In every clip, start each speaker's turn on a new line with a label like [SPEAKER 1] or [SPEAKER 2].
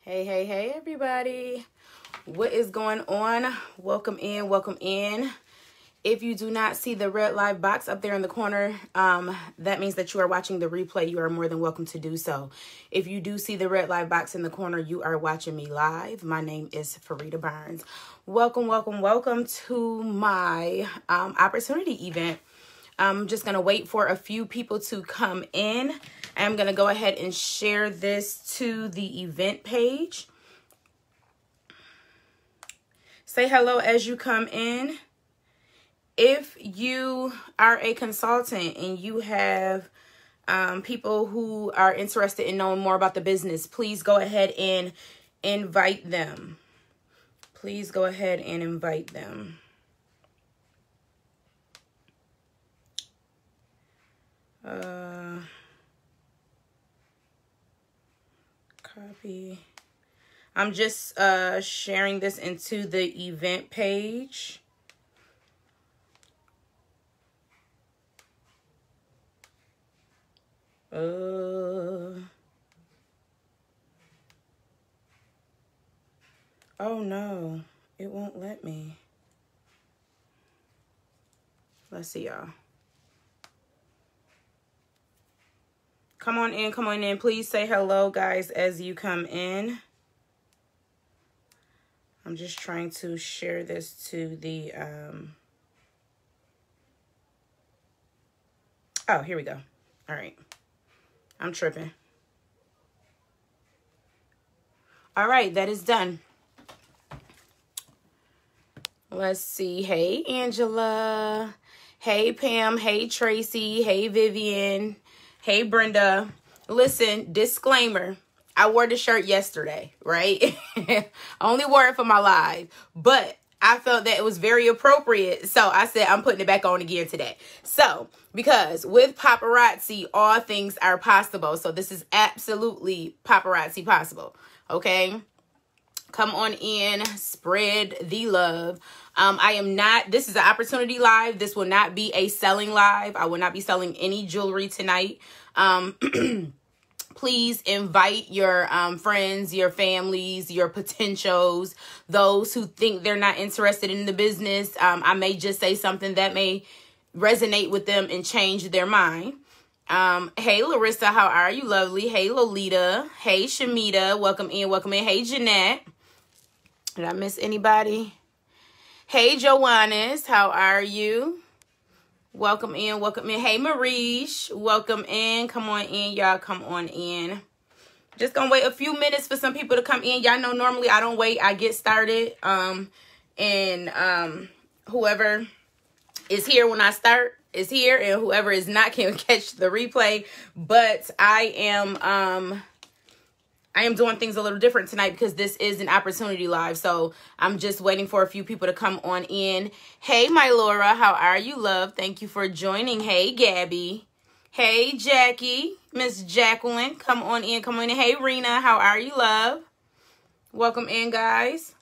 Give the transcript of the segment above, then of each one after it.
[SPEAKER 1] Hey, everybody. What is going on? Welcome in, welcome in. If you do not see the red live box up there in the corner, that means that you are watching the replay. You are more than welcome to do so. If you do see the red live box in the corner, you are watching me live. My name is Fareedah Burns. Welcome to my opportunity event. I'm just going to wait for a few people to come in. I'm going to go ahead and share this to the event page. Say hello as you come in. If you are a consultant and you have people who are interested in knowing more about the business, please go ahead and invite them. Please go ahead and invite them. Copy. I'm just sharing this into the event page. Oh no, it won't let me. Let's see, y'all. Come on in. Please say hello, guys, as you come in. I'm just trying to share this to the, oh, here we go. All right. I'm tripping. All right, that is done. Let's see. Hey, Angela. Hey, Pam. Hey, Tracy. Hey, Vivian. Hey, Brenda. Listen, disclaimer. I wore the shirt yesterday, right? I only wore it for my live, but I felt that it was very appropriate. So I said, I'm putting it back on again today. So, because with paparazzi, all things are possible. So this is absolutely paparazzi possible. Okay. Come on in, spread the love. This is an opportunity live. This will not be a selling live. I will not be selling any jewelry tonight. Please invite your friends, your families, your potentials, those who think they're not interested in the business. I may just say something that may resonate with them and change their mind. Hey, Larissa, how are you, lovely? Hey, Lolita. Hey, Shamita. Welcome in. Hey, Jeanette. Did I miss anybody? Hey, Joannis. How are you? Welcome in. Hey, Marish. Welcome in. Come on in, y'all. Come on in. Just gonna wait a few minutes for some people to come in. Y'all know normally I don't wait. I get started. Whoever is here when I start is here, and whoever is not can catch the replay. But I am doing things a little different tonight because this is an opportunity live. So I'm just waiting for a few people to come on in. Hey, my Laura, how are you, love? Thank you for joining. Hey, Gabby. Hey, Jackie. Miss Jacqueline, come on in. Hey, Rena, how are you, love? Welcome in, guys.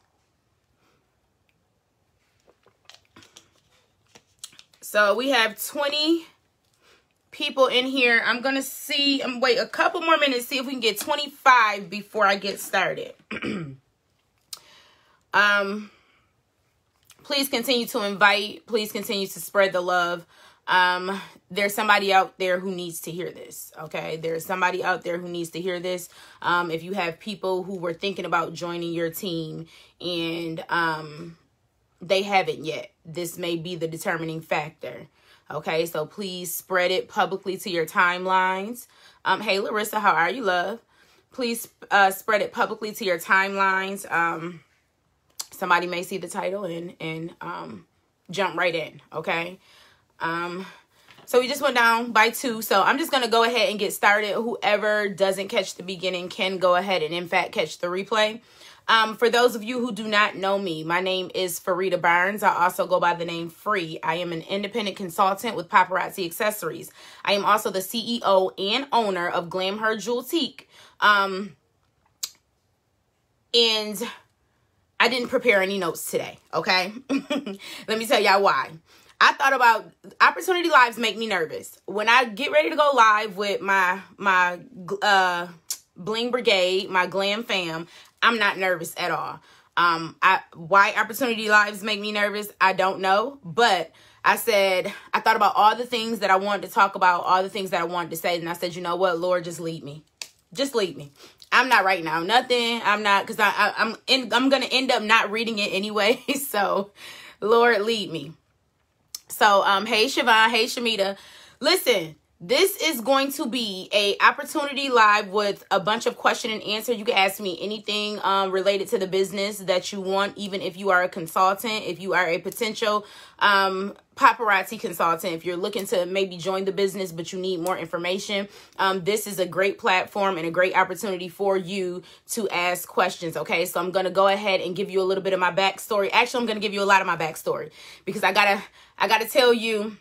[SPEAKER 1] So we have 20 people in here. I'm going to wait a couple more minutes, see if we can get 25 before I get started. Please continue to invite. Please continue to spread the love. There's somebody out there who needs to hear this, okay? There's somebody out there who needs to hear this. If you have people who were thinking about joining your team and they haven't yet, this may be the determining factor. Okay, so please spread it publicly to your timelines. Hey, Larissa, how are you, love? Please spread it publicly to your timelines. Somebody may see the title and jump right in, okay? So we just went down by 2. So I'm just going to go ahead and get started. Whoever doesn't catch the beginning can go ahead and, in fact, catch the replay. For those of you who do not know me, my name is Fareedah Burns. I also go by the name Phree. I am an independent consultant with Paparazzi Accessories. I am also the CEO and owner of GlamHer Jewels. And I didn't prepare any notes today, okay? Let me tell y'all why. I thought about opportunity lives make me nervous. When I get ready to go live with my Bling Brigade, my glam fam, I'm not nervous at all. Why opportunity lives make me nervous, I don't know. But I thought about all the things that I wanted to talk about, all the things that I wanted to say. And I said, you know what, Lord, just lead me. Just lead me. I'm not writing out nothing. I'm not, because I'm going to end up not reading it anyway. So, Lord, lead me. So, hey, Siobhan. Hey, Shamita. Listen, this is going to be a opportunity live with a bunch of question and answer. You can ask me anything related to the business that you want, even if you are a consultant, if you are a potential paparazzi consultant, if you're looking to maybe join the business, but you need more information. This is a great platform and a great opportunity for you to ask questions. Okay, so I'm going to go ahead and give you a little bit of my backstory. Actually, I'm going to give you a lot of my backstory because I gotta tell you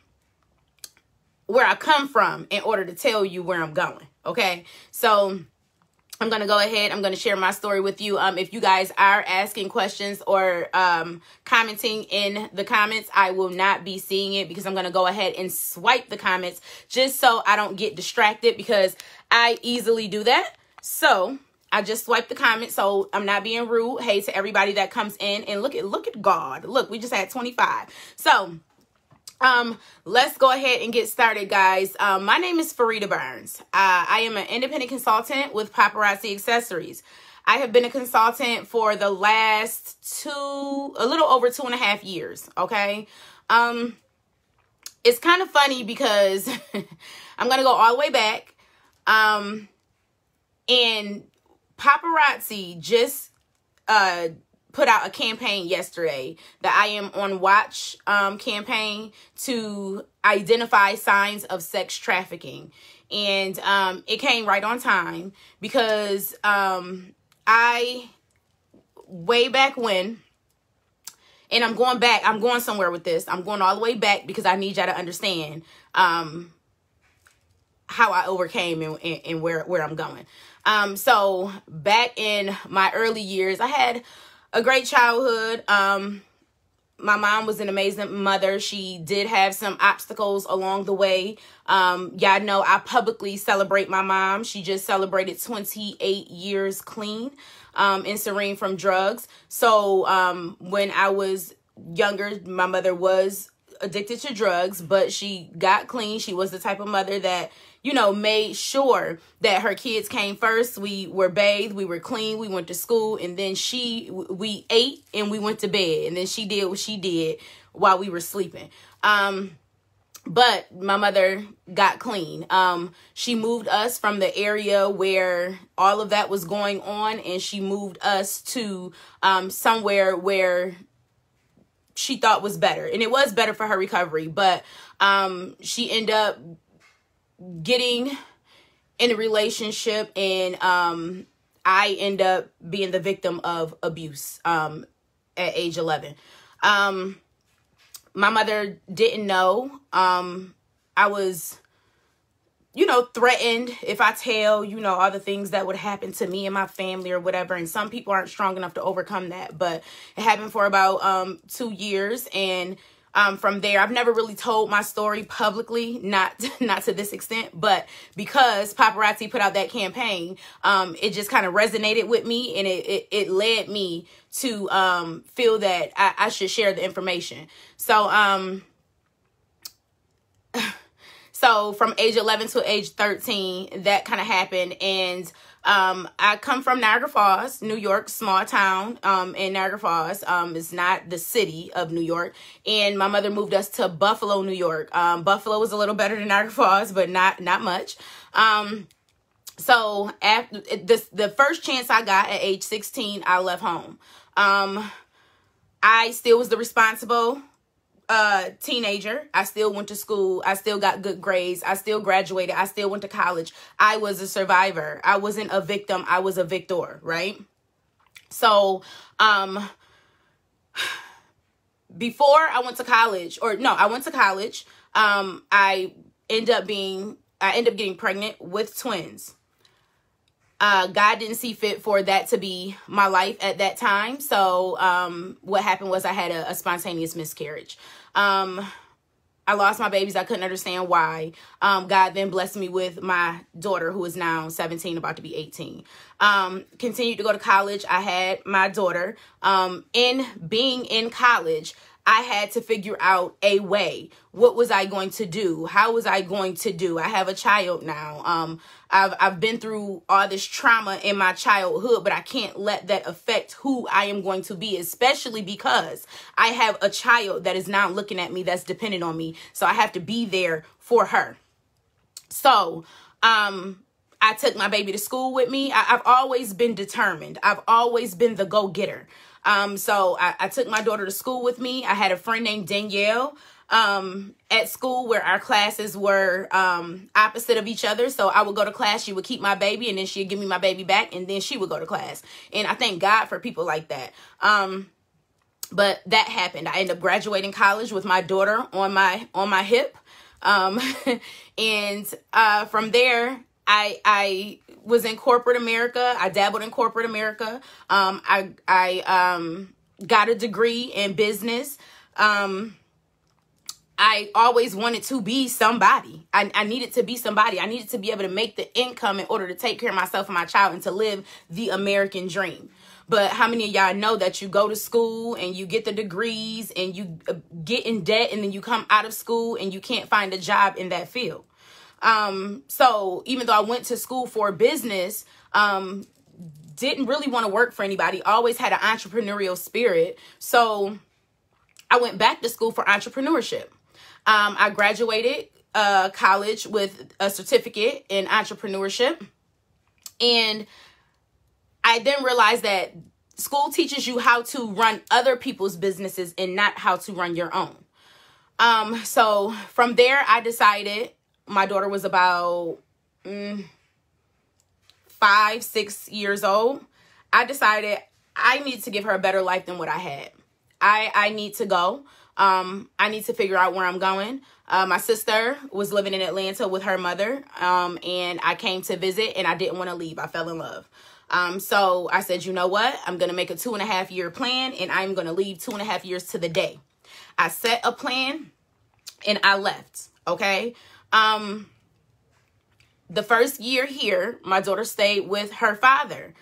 [SPEAKER 1] where I come from in order to tell you where I'm going. Okay, so I'm going to go ahead. I'm going to share my story with you. If you guys are asking questions or commenting in the comments, I will not be seeing it because I'm going to go ahead and swipe the comments just so I don't get distracted, because I easily do that. So I just swipe the comments, so I'm not being rude. Hey to everybody that comes in, and look at God. Look, we just had 25. So let's go ahead and get started, guys. My name is Fareedah Burns. I am an independent consultant with Paparazzi Accessories. I have been a consultant for the last a little over 2.5 years. Okay. It's kind of funny because I'm going to go all the way back. And Paparazzi just, put out a campaign yesterday, the I Am on Watch campaign, to identify signs of sex trafficking. And it came right on time because way back when, and I'm going somewhere with this. I'm going all the way back because I need y'all to understand how I overcame and where I'm going. So back in my early years, I had a great childhood. My mom was an amazing mother. She did have some obstacles along the way. Y'all know I publicly celebrate my mom. She just celebrated 28 years clean and serene from drugs. So when I was younger, my mother was addicted to drugs, but she got clean. She was the type of mother that, you know, made sure that her kids came first. We were bathed, we were clean, we went to school, and then we ate and we went to bed, and then she did what she did while we were sleeping. But my mother got clean. She moved us from the area where all of that was going on, and she moved us to somewhere where she thought was better, and it was better for her recovery. But she ended up getting in a relationship, and I end up being the victim of abuse at age 11. My mother didn't know. I was, you know, threatened if I tell, you know, all the things that would happen to me and my family or whatever. And some people aren't strong enough to overcome that. But it happened for about 2 years. And from there, I've never really told my story publicly, not to this extent, but because Paparazzi put out that campaign, it just kind of resonated with me, and it led me to feel that I should share the information. So so from age 11 to age 13, that kind of happened. And I come from Niagara Falls, New York, small town in Niagara Falls. It's not the city of New York. And my mother moved us to Buffalo, New York. Buffalo was a little better than Niagara Falls, but not much. So after the first chance I got at age 16, I left home. I still was the responsible teenager. I still went to school. I still got good grades. I still graduated. I still went to college. I was a survivor. I wasn't a victim. I was a victor, right? So, before I went to college, I went to college. I ended up getting pregnant with twins. God didn't see fit for that to be my life at that time. So what happened was I had a spontaneous miscarriage. I I lost my babies. I couldn't understand why. God then blessed me with my daughter, who is now 17, about to be 18. Continued to go to college. I had my daughter. In being in college, I had to figure out a way. What was I going to do? How was I going to do? I have a child now. I've been through all this trauma in my childhood, but I can't let that affect who I am going to be, especially because I have a child that is now looking at me, that's dependent on me. So I have to be there for her. So, I took my baby to school with me. I've always been determined. I've always been the go-getter. So I took my daughter to school with me. I had a friend named Danielle at school where our classes were opposite of each other. So I would go to class, she would keep my baby, and then she'd give me my baby back, and then she would go to class. And I thank God for people like that. But that happened. I ended up graduating college with my daughter on my hip. And from there, I was in corporate America. I dabbled in corporate America. I got a degree in business. I always wanted to be somebody. I needed to be somebody. I needed to be able to make the income in order to take care of myself and my child and to live the American dream. But how many of y'all know that you go to school and you get the degrees and you get in debt, and then you come out of school and you can't find a job in that field? So even though I went to school for business, didn't really want to work for anybody, always had an entrepreneurial spirit. So I went back to school for entrepreneurship. I graduated college with a certificate in entrepreneurship. And I then realized that school teaches you how to run other people's businesses and not how to run your own. So from there, I decided, my daughter was about 5-6 years old. I decided I need to give her a better life than what I had. I need to go. I need to figure out where I'm going. My sister was living in Atlanta with her mother, and I came to visit, and I didn't want to leave. I fell in love. So I said, you know what? I'm going to make a 2.5-year plan, and I'm going to leave 2.5 years to the day. I set a plan, and I left. Okay. The first year here, my daughter stayed with her father,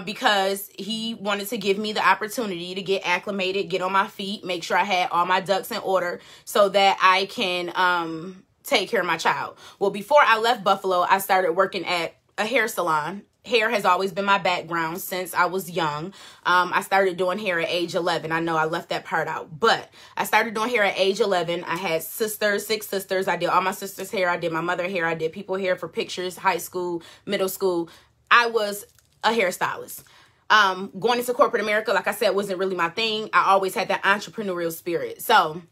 [SPEAKER 1] because he wanted to give me the opportunity to get acclimated, get on my feet, make sure I had all my ducks in order so that I can, take care of my child. Well, before I left Buffalo, I started working at a hair salon. Hair has always been my background since I was young. I started doing hair at age 11. I know I left that part out, but I started doing hair at age 11. I had 6 sisters. I did all my sisters' hair. I did my mother hair. I did people hair for pictures, high school, middle school. I was a hairstylist. Going into corporate America, like I said, wasn't really my thing. I always had that entrepreneurial spirit. So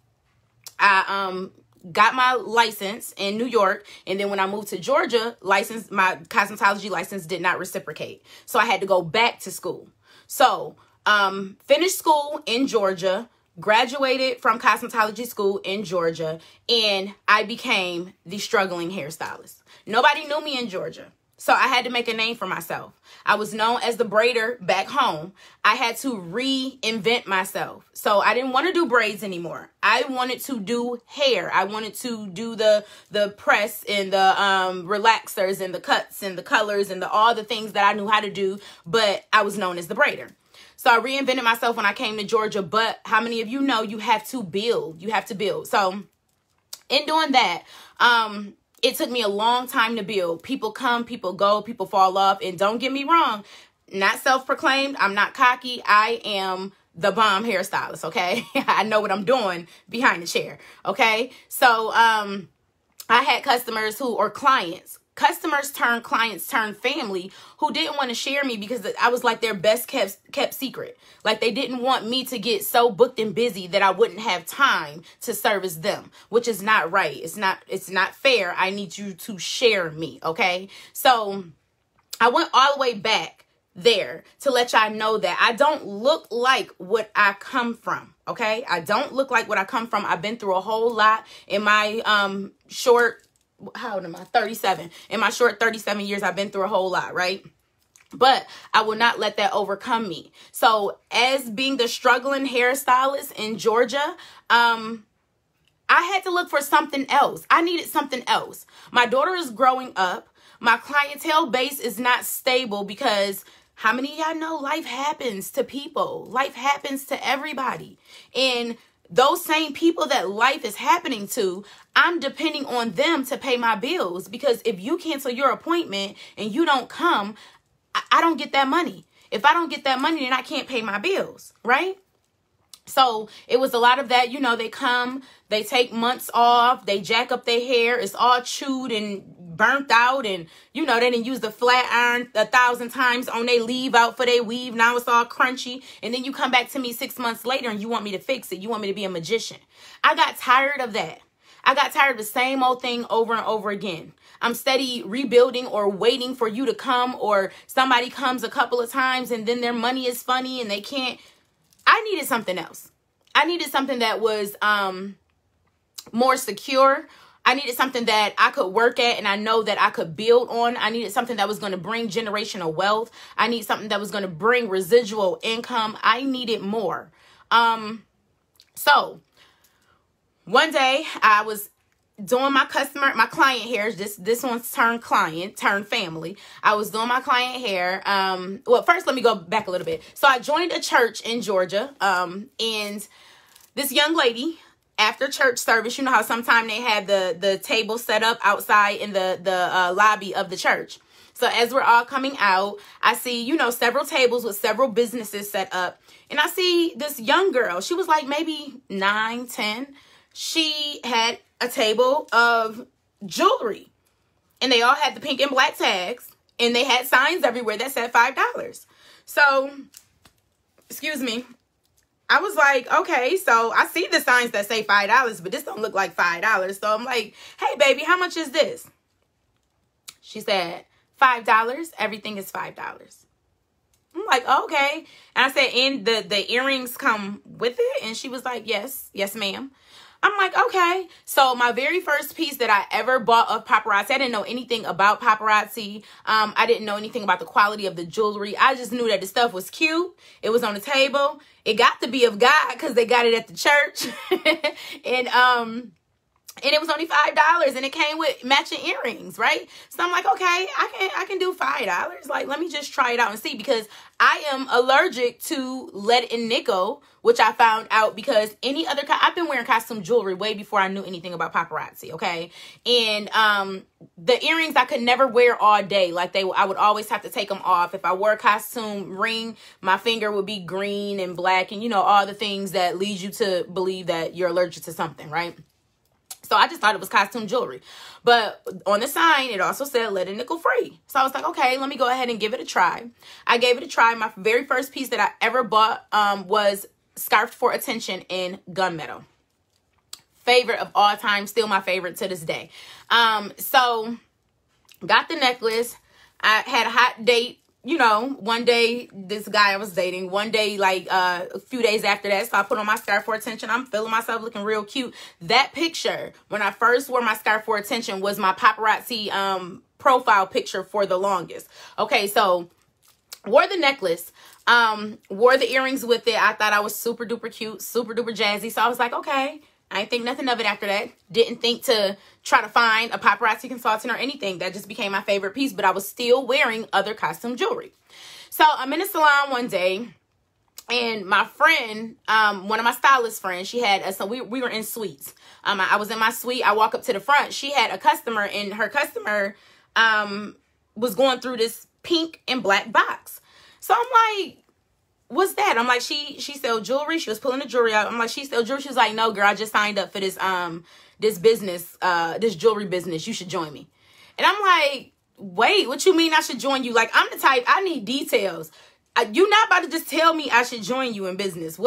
[SPEAKER 1] I got my license in New York, and then when I moved to Georgia, my cosmetology license did not reciprocate. So I had to go back to school. So finished school in Georgia, graduated from cosmetology school in Georgia, and I became the struggling hairstylist. Nobody knew me in Georgia. So I had to make a name for myself. I was known as the braider back home. I had to reinvent myself. So I didn't want to do braids anymore. I wanted to do hair. I wanted to do the press and the relaxers and the cuts and the colors and all the things that I knew how to do, but I was known as the braider. So I reinvented myself when I came to Georgia. But how many of you know you have to build? You have to build. So in doing that, it took me a long time to build. People come, people go, people fall off. And don't get me wrong, not self-proclaimed. I'm not cocky. I am the bomb hairstylist, okay? I know what I'm doing behind the chair, okay? So I had customers customers turned clients turned family who didn't want to share me because I was like their best kept secret. Like they didn't want me to get so booked and busy that I wouldn't have time to service them, which is not right. It's not fair. I need you to share me. Okay. So I went all the way back there to let y'all know that I don't look like what I come from. Okay. I don't look like what I come from. I've been through a whole lot in my how old am I? 37. In my short 37 years, I've been through a whole lot, right? But I will not let that overcome me. So as being the struggling hairstylist in Georgia, I I had to look for something else. I needed something else. My daughter is growing up. My clientele base is not stable because how many of y'all know life happens to people? Life happens to everybody. And those same people that life is happening to, I'm depending on them to pay my bills, because if you cancel your appointment and you don't come, I don't get that money. If I don't get that money, then I can't pay my bills, right? So it was a lot of that. You know, they come, they take months off, they jack up their hair, it's all chewed and burnt out, and you know, they didn't use the flat iron 1,000 times on their leave out for their weave. Now it's all crunchy, and then you come back to me 6 months later and you want me to fix it. You want me to be a magician. I got tired of that. I got tired of the same old thing over and over again. I'm steady rebuilding or waiting for you to come, or somebody comes a couple of times and then their money is funny and they can't. I needed something else. I needed something that was more secure. I needed something that I could work at and I know that I could build on. I needed something that was going to bring generational wealth. I need something that was going to bring residual income. I needed more. So one day I was doing my client hair. This one's turned client, turned family. I was doing my client hair. Well, first let me go back a little bit. So I joined a church in Georgia. And this young lady, after church service, you know how sometimes they have the table set up outside in the lobby of the church. So as we're all coming out, I see, you know, several tables with several businesses set up. And I see this young girl. She was like maybe 9, 10. She had a table of jewelry. And they all had the pink and black tags. And they had signs everywhere that said $5. So, excuse me. I was like, okay, so I see the signs that say $5, but this don't look like $5. So I'm like, hey, baby, how much is this? She said, $5. Everything is $5. I'm like, okay. And I said, and the earrings come with it? And she was like, yes, ma'am. I'm like, okay. So my very first piece that I ever bought of Paparazzi, I didn't know anything about Paparazzi. I didn't know anything about the quality of the jewelry. I just knew that the stuff was cute. It was on the table. It got to be of God because they got it at the church. And it was only $5, and it came with matching earrings, right? So I'm like, okay, I can do $5. Like, let me just try it out and see, because I am allergic to lead and nickel, which I found out because I've been wearing costume jewelry way before I knew anything about Paparazzi, okay? And the earrings I could never wear all day. Like, I would always have to take them off. If I wore a costume ring, my finger would be green and black, and you know, all the things that lead you to believe that you're allergic to something, right? So I just thought it was costume jewelry. But on the sign, it also said lead and nickel free. So I was like, okay, let me go ahead and give it a try. I gave it a try. My very first piece that I ever bought was Scarf for Attention in gunmetal. Favorite of all time. Still my favorite to this day. So got the necklace. I had a hot date. You know, one day, this guy I was dating, one day, like a few days after that, so I put on my Scarf for Attention. I'm feeling myself looking real cute. That picture, when I first wore my Scarf for Attention, was my Paparazzi profile picture for the longest. Okay, so wore the necklace, wore the earrings with it. I thought I was super duper cute, super duper jazzy. So I was like, okay. I didn't think nothing of it after that. Didn't think to try to find a paparazzi consultant or anything. That just became my favorite piece. But I was still wearing other costume jewelry. So I'm in a salon one day. And my friend, one of my stylist friends, she had so we were in suites. I was in my suite. I walk up to the front. She had a customer. And her customer was going through this pink and black box. So I'm like, what's that? I'm like, she sell jewelry. She was pulling the jewelry out. I'm like, she sell jewelry. She was like, no, girl, I just signed up for this this business, this jewelry business. You should join me. And I'm like, wait, what you mean I should join you? Like, I'm the type, I need details. You're not about to just tell me I should join you in business.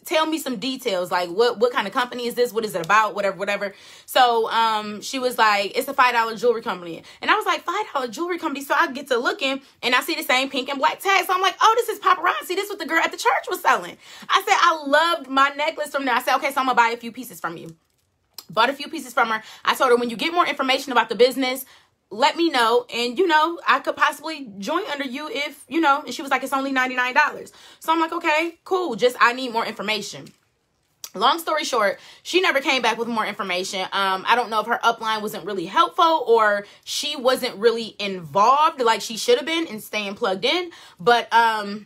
[SPEAKER 1] Tell me some details. Like, what kind of company is this? What is it about? Whatever. So, she was like, it's a $5 jewelry company. And I was like, $5 jewelry company? So I get to looking and I see the same pink and black tag. So I'm like, oh, this is Paparazzi. This is what the girl at the church was selling. I said, I loved my necklace from there. I said, okay, so I'm going to buy a few pieces from you. Bought a few pieces from her. I told her, when you get more information about the business, let me know, and you know, I could possibly join under you if, you know. And she was like, it's only $99. So I'm like, okay, cool, just I need more information. Long story short, she never came back with more information. I don't know if her upline wasn't really helpful or she wasn't really involved like she should have been in staying plugged in. But I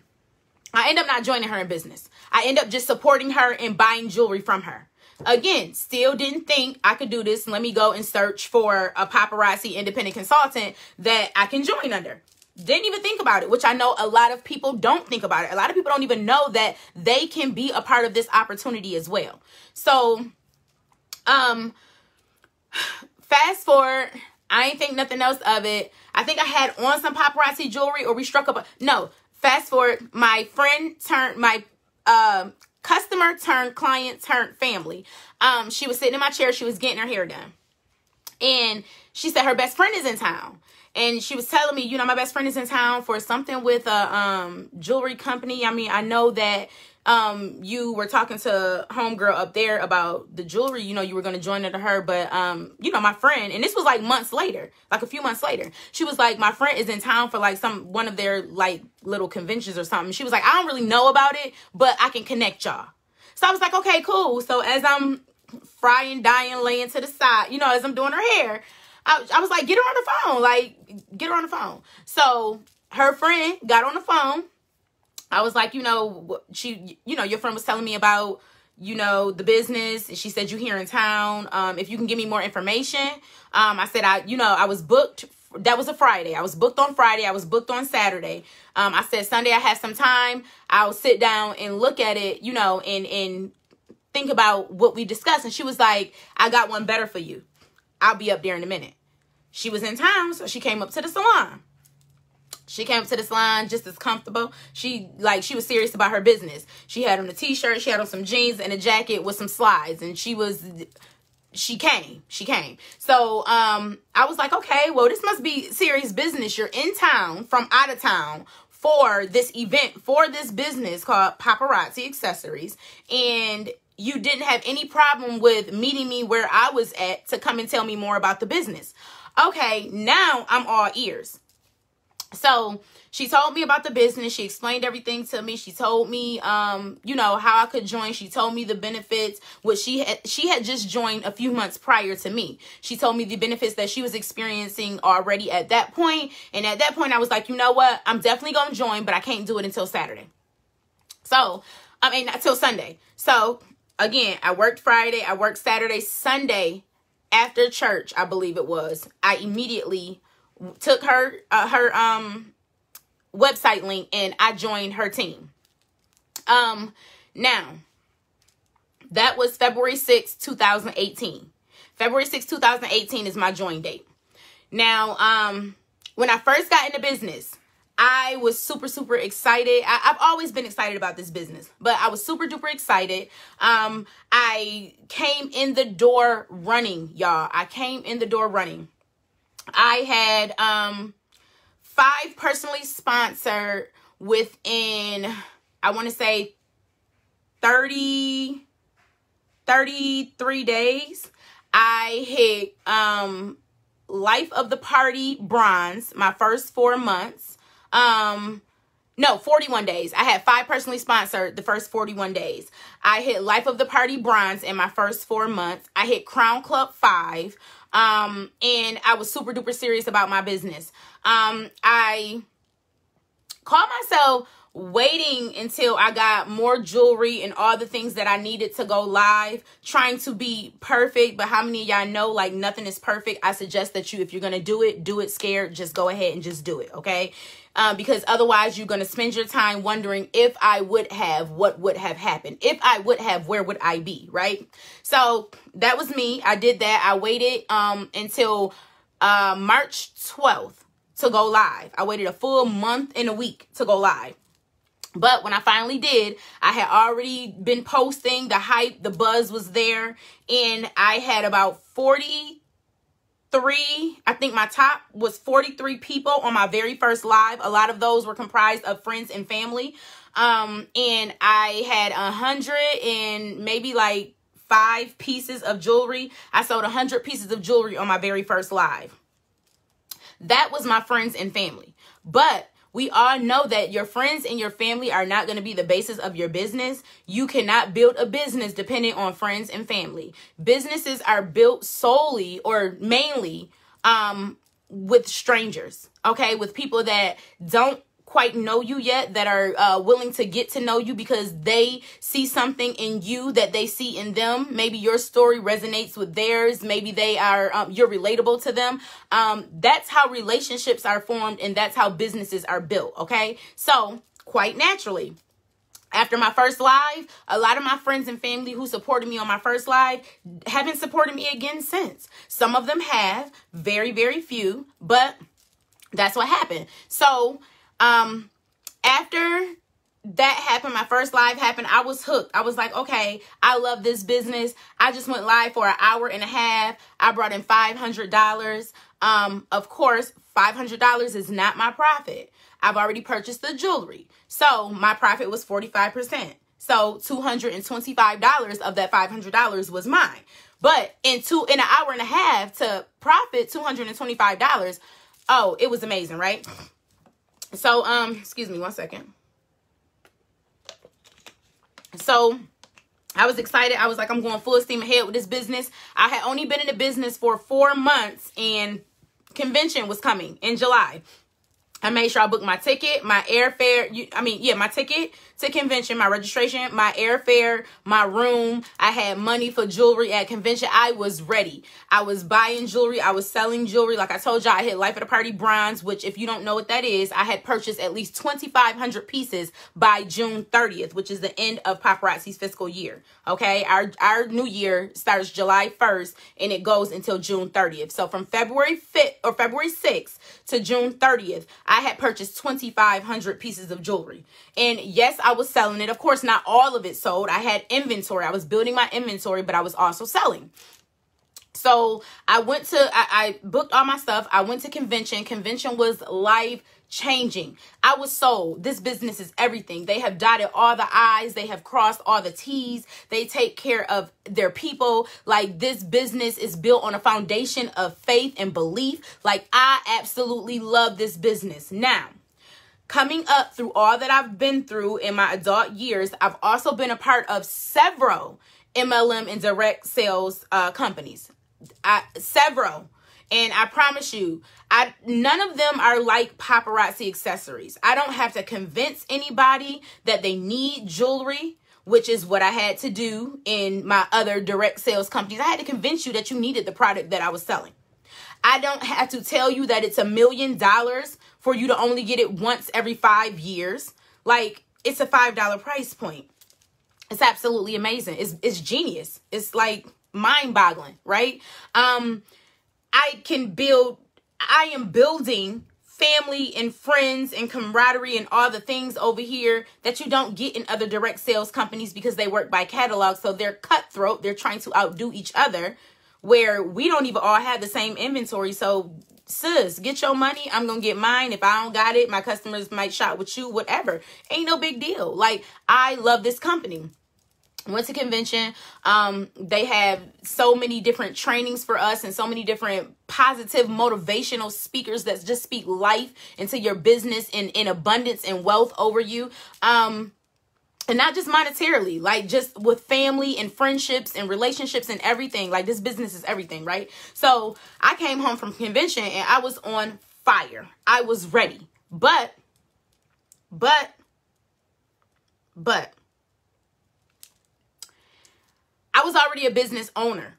[SPEAKER 1] ended up not joining her in business. I ended up just supporting her and buying jewelry from her. Again, still didn't think I could do this. Let me go and search for a paparazzi independent consultant that I can join under. Didn't even think about it, which I know a lot of people don't think about it. A lot of people don't even know that they can be a part of this opportunity as well. So, fast forward, I ain't think nothing else of it. I think I had on some paparazzi jewelry or we struck up. No, fast forward, my friend turned, my customer turned client turned family. She was sitting in my chair. She was getting her hair done. And she said her best friend is in town. And she was telling me, you know, my best friend is in town for something with a jewelry company. I mean, I know that you were talking to homegirl up there about the jewelry. You know, you were going to join under her. But, you know, my friend, and this was like months later, like a few months later. She was like, my friend is in town for like one of their like little conventions or something. She was like, I don't really know about it, but I can connect y'all. So I was like, okay, cool. So as I'm frying, dying, laying to the side, you know, as I'm doing her hair, I was like, get her on the phone. Like, get her on the phone. So her friend got on the phone. I was like, you know, your friend was telling me about, you know, the business. She said, you here in town. If you can give me more information. I said, I was booked. That was a Friday. I was booked on Friday. I was booked on Saturday. I said, Sunday, I have some time. I'll sit down and look at it, you know, and think about what we discussed. And she was like, I got one better for you. I'll be up there in a minute. She was in town, so she came up to the salon. She came up to the salon just as comfortable. She was serious about her business. She had on a t-shirt, she had on some jeans and a jacket with some slides, and she came. So I was like, okay, well, this must be serious business. You're in town from out of town for this event, for this business called Paparazzi Accessories, and you didn't have any problem with meeting me where I was at to come and tell me more about the business. Okay, now I'm all ears. So she told me about the business. She explained everything to me. She told me, you know, how I could join. She told me the benefits, which she had just joined a few months prior to me. She told me the benefits that she was experiencing already at that point. And at that point, I was like, you know what? I'm definitely going to join, but I can't do it until Saturday. So, until Sunday. So again, I worked Friday. I worked Saturday, Sunday. After church, I believe it was, I immediately took her website link and I joined her team. Now, that was February 6, 2018. February 6, 2018 is my join date. Now, when I first got into business, I was super, super excited. I've always been excited about this business, but I was super duper excited. I came in the door running, y'all. I came in the door running. I had 5 personally sponsored within, I want to say 33 days. I hit Life of the Party Bronze my first 4 months. No, 41 days. I had 5 personally sponsored the first 41 days. I hit Life of the Party Bronze in my first 4 months. I hit Crown Club 5. And I was super duper serious about my business. I called myself waiting until I got more jewelry and all the things that I needed to go live, trying to be perfect. But how many of y'all know, like, nothing is perfect? I suggest that if you're going to do it scared. Just go ahead and just do it. Okay. Because otherwise you're going to spend your time wondering if I would have, what would have happened? If I would have, where would I be? Right. So that was me. I did that. I waited, until, March 12th to go live. I waited a full month and a week to go live. But when I finally did, I had already been posting. The hype, the buzz was there. And I had about 43, I think my top was 43 people on my very first live. A lot of those were comprised of friends and family. And I had 100 and maybe like 5 pieces of jewelry. I sold 100 pieces of jewelry on my very first live. That was my friends and family. But We all know that your friends and your family are not going to be the basis of your business. You cannot build a business dependent on friends and family. Businesses are built solely or mainly with strangers, okay? With people that don't quite know you yet, that are willing to get to know you because they see something in you that they see in them. Maybe your story resonates with theirs. Maybe they are you're relatable to them. That's how relationships are formed, and that's how businesses are built, okay? So quite naturally, after my first live, a lot of my friends and family who supported me on my first live haven't supported me again since. Some of them have, very, very few, but that's what happened. So after that happened, my first live happened, I was hooked. I was like, okay, I love this business. I just went live for an hour and a half. I brought in $500. Of course, $500 is not my profit. I've already purchased the jewelry. So my profit was 45%. So $225 of that $500 was mine. But in an hour and a half to profit $225, oh, it was amazing, right? So, excuse me one second. So I was excited. I was like, I'm going full steam ahead with this business. I had only been in the business for 4 months, and convention was coming in July. I made sure I booked my ticket, my airfare. My ticket to convention, my registration, my airfare, my room. I had money for jewelry at convention. I was ready. I was buying jewelry. I was selling jewelry. Like I told y'all, I hit Life at a Party bronze, which if you don't know what that is, I had purchased at least 2,500 pieces by June 30th, which is the end of Paparazzi's fiscal year. Okay. Our new year starts July 1st and it goes until June 30th. So from February 5th or February 6th to June 30th, I had purchased 2,500 pieces of jewelry. And yes, I was selling it. Of course, not all of it sold. I had inventory. I was building my inventory, but I was also selling. So I booked all my stuff. I went to convention. Convention was life changing. I was sold. This business is everything. They have dotted all the I's. They have crossed all the T's. They take care of their people. Like, this business is built on a foundation of faith and belief. Like, I absolutely love this business. Now, coming up through all that I've been through in my adult years, I've also been a part of several MLM and direct sales companies. Several. And I promise you, none of them are like Paparazzi Accessories. I don't have to convince anybody that they need jewelry, which is what I had to do in my other direct sales companies. I had to convince you that you needed the product that I was selling. I don't have to tell you that it's $1 million for you to only get it once every 5 years. Like, it's a $5 price point. It's absolutely amazing. It's genius. It's like mind-boggling, right? I am building family and friends and camaraderie and all the things over here that you don't get in other direct sales companies because they work by catalog. So they're cutthroat. They're trying to outdo each other, where we don't even all have the same inventory. So sis, get your money. I'm going to get mine. If I don't got it, my customers might shop with you, whatever. Ain't no big deal. Like, I love this company. Went to convention. They have so many different trainings for us and so many different positive motivational speakers that just speak life into your business and in abundance and wealth over you. And not just monetarily, like just with family and friendships and relationships and everything. Like, this business is everything, right? So I came home from convention and I was on fire. I was ready. But I was already a business owner.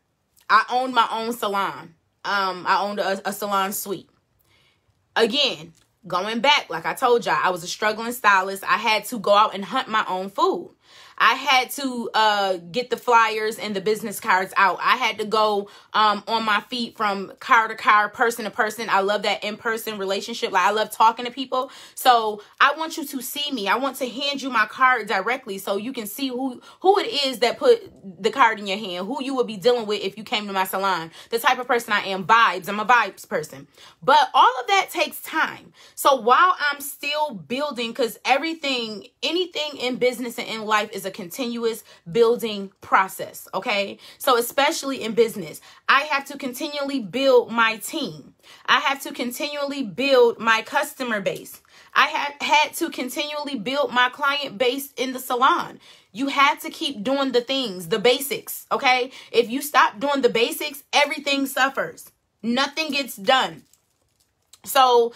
[SPEAKER 1] I owned my own salon. I owned a salon suite. Again, going back, like I told y'all, I was a struggling stylist. I had to go out and hunt my own food. I had to get the flyers and the business cards out. I had to go on my feet from car to car, person to person. I love that in-person relationship. Like, I love talking to people. So I want you to see me. I want to hand you my card directly so you can see who it is that put the card in your hand, who you would be dealing with if you came to my salon. The type of person I am, vibes. I'm a vibes person. But all of that takes time. So while I'm still building, because anything in business and in life is a continuous building process, okay? So especially in business, I have to continually build my team. I have to continually build my customer base. I had to continually build my client base in the salon. You had to keep doing the things, the basics, okay? If you stop doing the basics, everything suffers. Nothing gets done. So,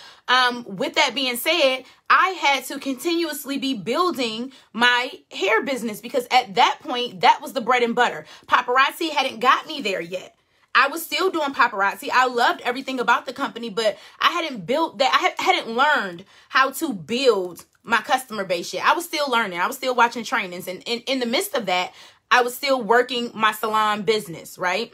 [SPEAKER 1] with that being said, I had to continuously be building my hair business because at that point, that was the bread and butter. Paparazzi hadn't got me there yet. I was still doing paparazzi. I loved everything about the company, but I hadn't built that. I hadn't learned how to build my customer base yet. I was still learning. I was still watching trainings. And in the midst of that, I was still working my salon business, right?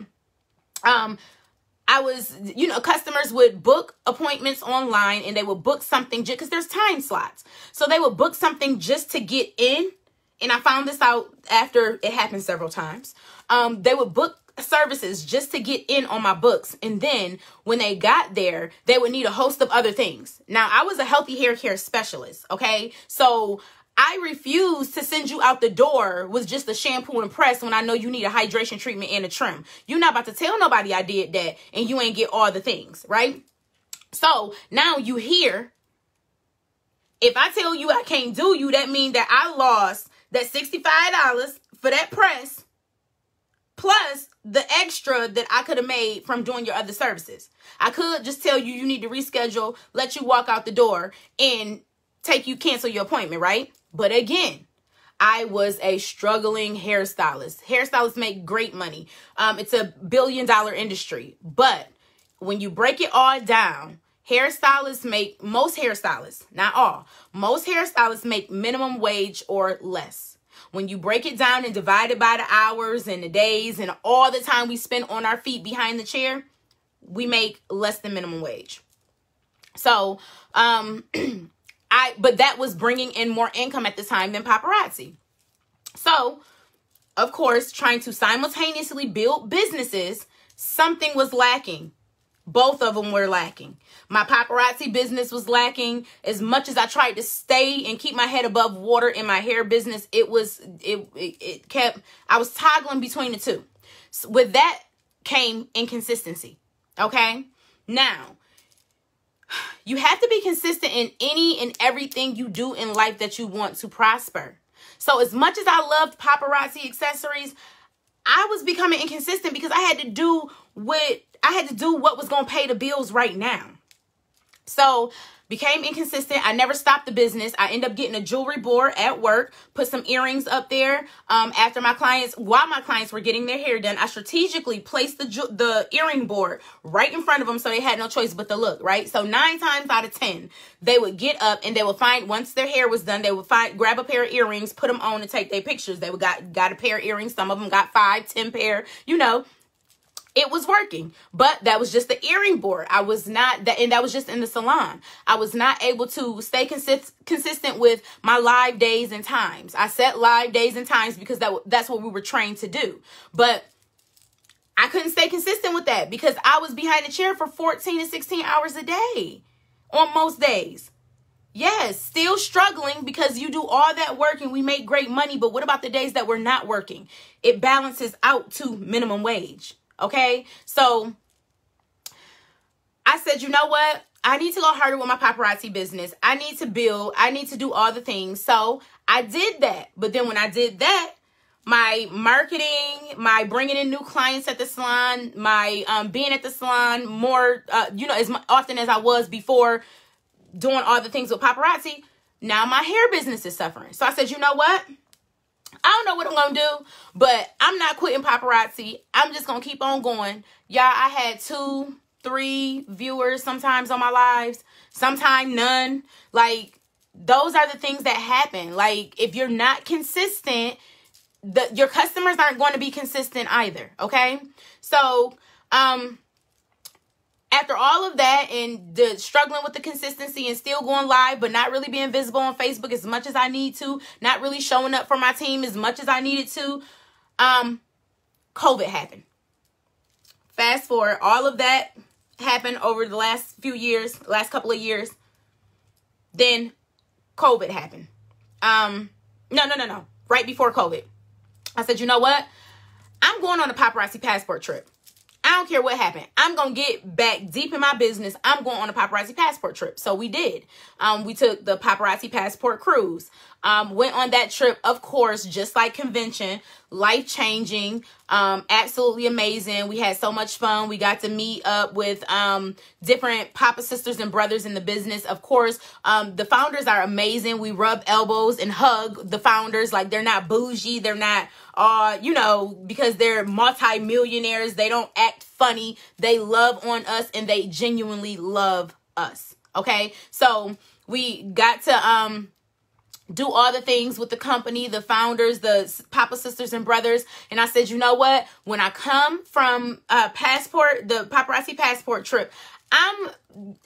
[SPEAKER 1] I was, customers would book appointments online and they would book something just because there's time slots. So they would book something just to get in. And I found this out after it happened several times. They would book services just to get in on my books. And then when they got there, they would need a host of other things. Now, I was a healthy hair care specialist. Okay. So I refuse to send you out the door with just a shampoo and press when I know you need a hydration treatment and a trim. You're not about to tell nobody I did that and you ain't get all the things, right? So now you here. If I tell you I can't do you, that means that I lost that $65 for that press plus the extra that I could have made from doing your other services. I could just tell you need to reschedule, let you walk out the door and cancel your appointment, right? But again, I was a struggling hairstylist. Hairstylists make great money. It's a billion-dollar industry. But when you break it all down, most hairstylists, not all, most hairstylists make minimum wage or less. When you break it down and divide it by the hours and the days and all the time we spend on our feet behind the chair, we make less than minimum wage. So, but that was bringing in more income at the time than paparazzi. So, of course, trying to simultaneously build businesses, something was lacking. Both of them were lacking. My paparazzi business was lacking. As much as I tried to stay and keep my head above water in my hair business, I was toggling between the two. So with that came inconsistency. Okay. Now, you have to be consistent in any and everything you do in life that you want to prosper. So as much as I loved Paparazzi Accessories, I was becoming inconsistent because I had to do what was going to pay the bills right now. So became inconsistent. I never stopped the business. I ended up getting a jewelry board at work, put some earrings up there. While my clients were getting their hair done, I strategically placed the earring board right in front of them so they had no choice but to look, right? So 9 times out of 10, they would get up and they would find, once their hair was done, they would grab a pair of earrings, put them on and take their pictures. They would got a pair of earrings. Some of them got 5, 10 pair, It was working, but that was just the earring board. And that was just in the salon. I was not able to stay consistent with my live days and times. I set live days and times because that's what we were trained to do. But I couldn't stay consistent with that because I was behind the chair for 14 to 16 hours a day on most days. Yes, still struggling because you do all that work and we make great money. But what about the days that we're not working? It balances out to minimum wage. Okay, so I said, you know what? I need to go harder with my paparazzi business. I need to build. I need to do all the things. So I did that. But then when I did that, my marketing, my bringing in new clients at the salon, my being at the salon more, as often as I was before doing all the things with paparazzi, now my hair business is suffering. So I said, you know what? I don't know what I'm going to do, but I'm not quitting paparazzi. I'm just going to keep on going. Y'all, I had 2, 3 viewers sometimes on my lives, sometimes none. Like, those are the things that happen. Like, if you're not consistent, your customers aren't going to be consistent either, okay? So, after all of that and the struggling with the consistency and still going live, but not really being visible on Facebook as much as I need to, not really showing up for my team as much as I needed to, COVID happened. Fast forward, all of that happened over the last couple of years. Then COVID happened. No. Right before COVID. I said, you know what? I'm going on a paparazzi passport trip. I don't care what happened. I'm going to get back deep in my business. I'm going on a paparazzi passport trip. So we did. We took the paparazzi passport cruise. Went on that trip, of course, just like convention, life-changing, absolutely amazing. We had so much fun. We got to meet up with different papa sisters and brothers in the business. Of course, the founders are amazing. We rub elbows and hug the founders. Like, they're not bougie. They're not, you know, because they're multi-millionaires. They don't act funny. They love on us, and they genuinely love us. Okay? So we got to do all the things with the company, the founders, the papa sisters and brothers. And I said, you know what? When I come from the paparazzi passport trip, I'm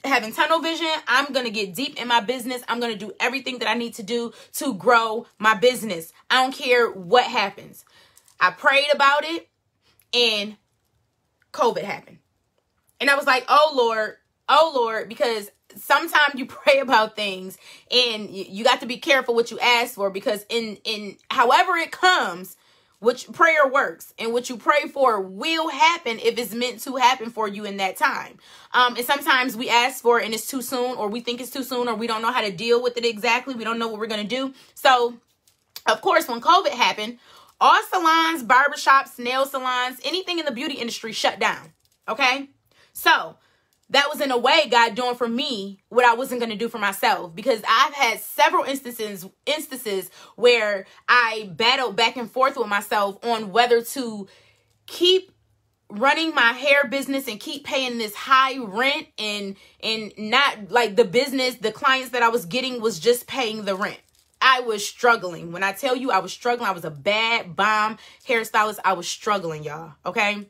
[SPEAKER 1] having tunnel vision. I'm going to get deep in my business. I'm going to do everything that I need to do to grow my business. I don't care what happens. I prayed about it, and COVID happened. And I was like, oh Lord, because sometimes you pray about things and you got to be careful what you ask for, because in however it comes, which prayer works, and what you pray for will happen if it's meant to happen for you in that time. And sometimes we ask for it and it's too soon, or we think it's too soon, or we don't know how to deal with it exactly. We don't know what we're going to do. So, of course, when COVID happened, all salons, barbershops, nail salons, anything in the beauty industry shut down. Okay? So that was, in a way, God doing for me what I wasn't going to do for myself, because I've had several instances where I battled back and forth with myself on whether to keep running my hair business and keep paying this high rent and not, like, the business, the clients that I was getting was just paying the rent. I was struggling. When I tell you I was struggling, I was a bad bomb hairstylist. I was struggling, y'all. Okay.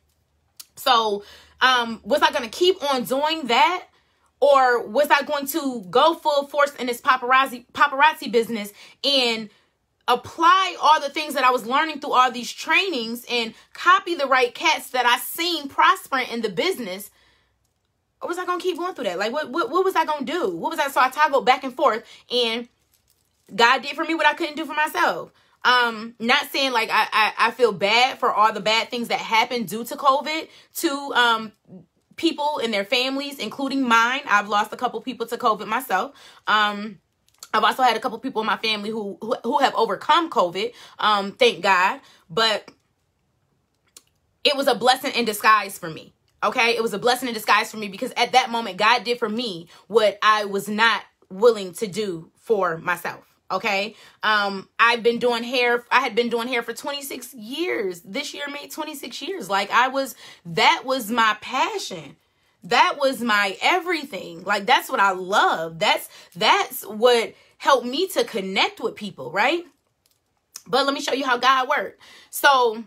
[SPEAKER 1] So, was I going to keep on doing that, or was I going to go full force in this paparazzi business and apply all the things that I was learning through all these trainings and copy the right cats that I seen prospering in the business? Or was I going to keep going through that? Like, what was I going to do? What was I? So I toggled back and forth, and God did for me what I couldn't do for myself. Not saying like I feel bad for all the bad things that happened due to COVID to people and their families, including mine. I've lost a couple people to COVID myself. I've also had a couple people in my family who have overcome COVID. Thank God. But it was a blessing in disguise for me. Okay? It was a blessing in disguise for me, because at that moment, God did for me what I was not willing to do for myself. Okay. I've been doing hair. I had been doing hair for 26 years. This year made 26 years. Like, that was my passion. That was my everything. Like, that's what I love. That's what helped me to connect with people. Right. But let me show you how God worked. So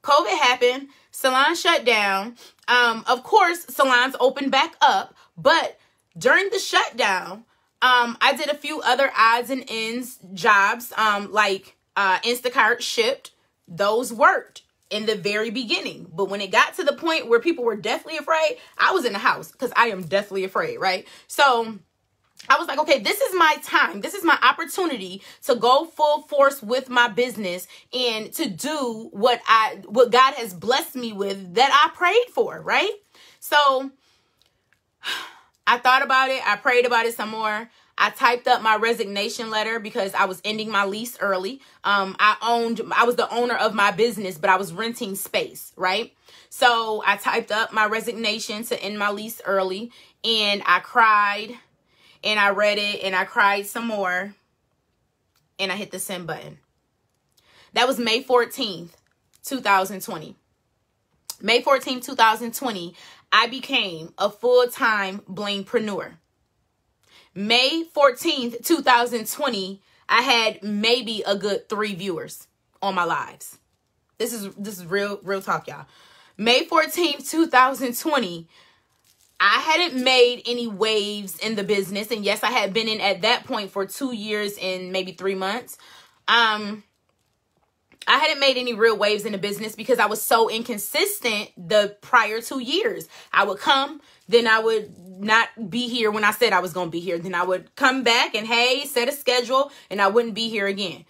[SPEAKER 1] COVID happened. Salons shut down. Of course, salons opened back up, but during the shutdown, I did a few other odds and ends jobs, like Instacart shipped. Those worked in the very beginning. But when it got to the point where people were deathly afraid, I was in the house, because I am deathly afraid, right? So I was like, okay, this is my time. This is my opportunity to go full force with my business and to do what God has blessed me with, that I prayed for, right? So I thought about it. I prayed about it some more. I typed up my resignation letter because I was ending my lease early. I was the owner of my business, but I was renting space, right? So I typed up my resignation to end my lease early, and I cried, and I read it, and I cried some more, and I hit the send button. That was May 14th, 2020. May 14th, 2020, I became a full-time blingpreneur. May 14th, 2020, I had maybe a good 3 viewers on my lives. This is real talk, y'all. May 14th, 2020, I hadn't made any waves in the business. And yes, I had been in at that point for 2 years and maybe 3 months. I hadn't made any real waves in the business because I was so inconsistent the prior 2 years. I would come, then I would not be here when I said I was going to be here. Then I would come back and, hey, set a schedule, and I wouldn't be here again.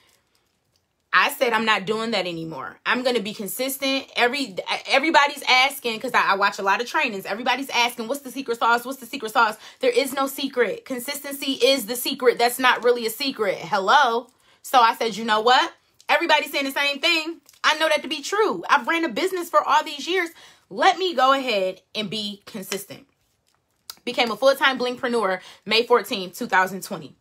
[SPEAKER 1] I said I'm not doing that anymore. I'm going to be consistent. Everybody's asking, because I watch a lot of trainings. Everybody's asking, what's the secret sauce? What's the secret sauce? There is no secret. Consistency is the secret. That's not really a secret. Hello? So I said, you know what? Everybody's saying the same thing. I know that to be true. I've ran a business for all these years. Let me go ahead and be consistent. Became a full-time blingpreneur May 14, 2020.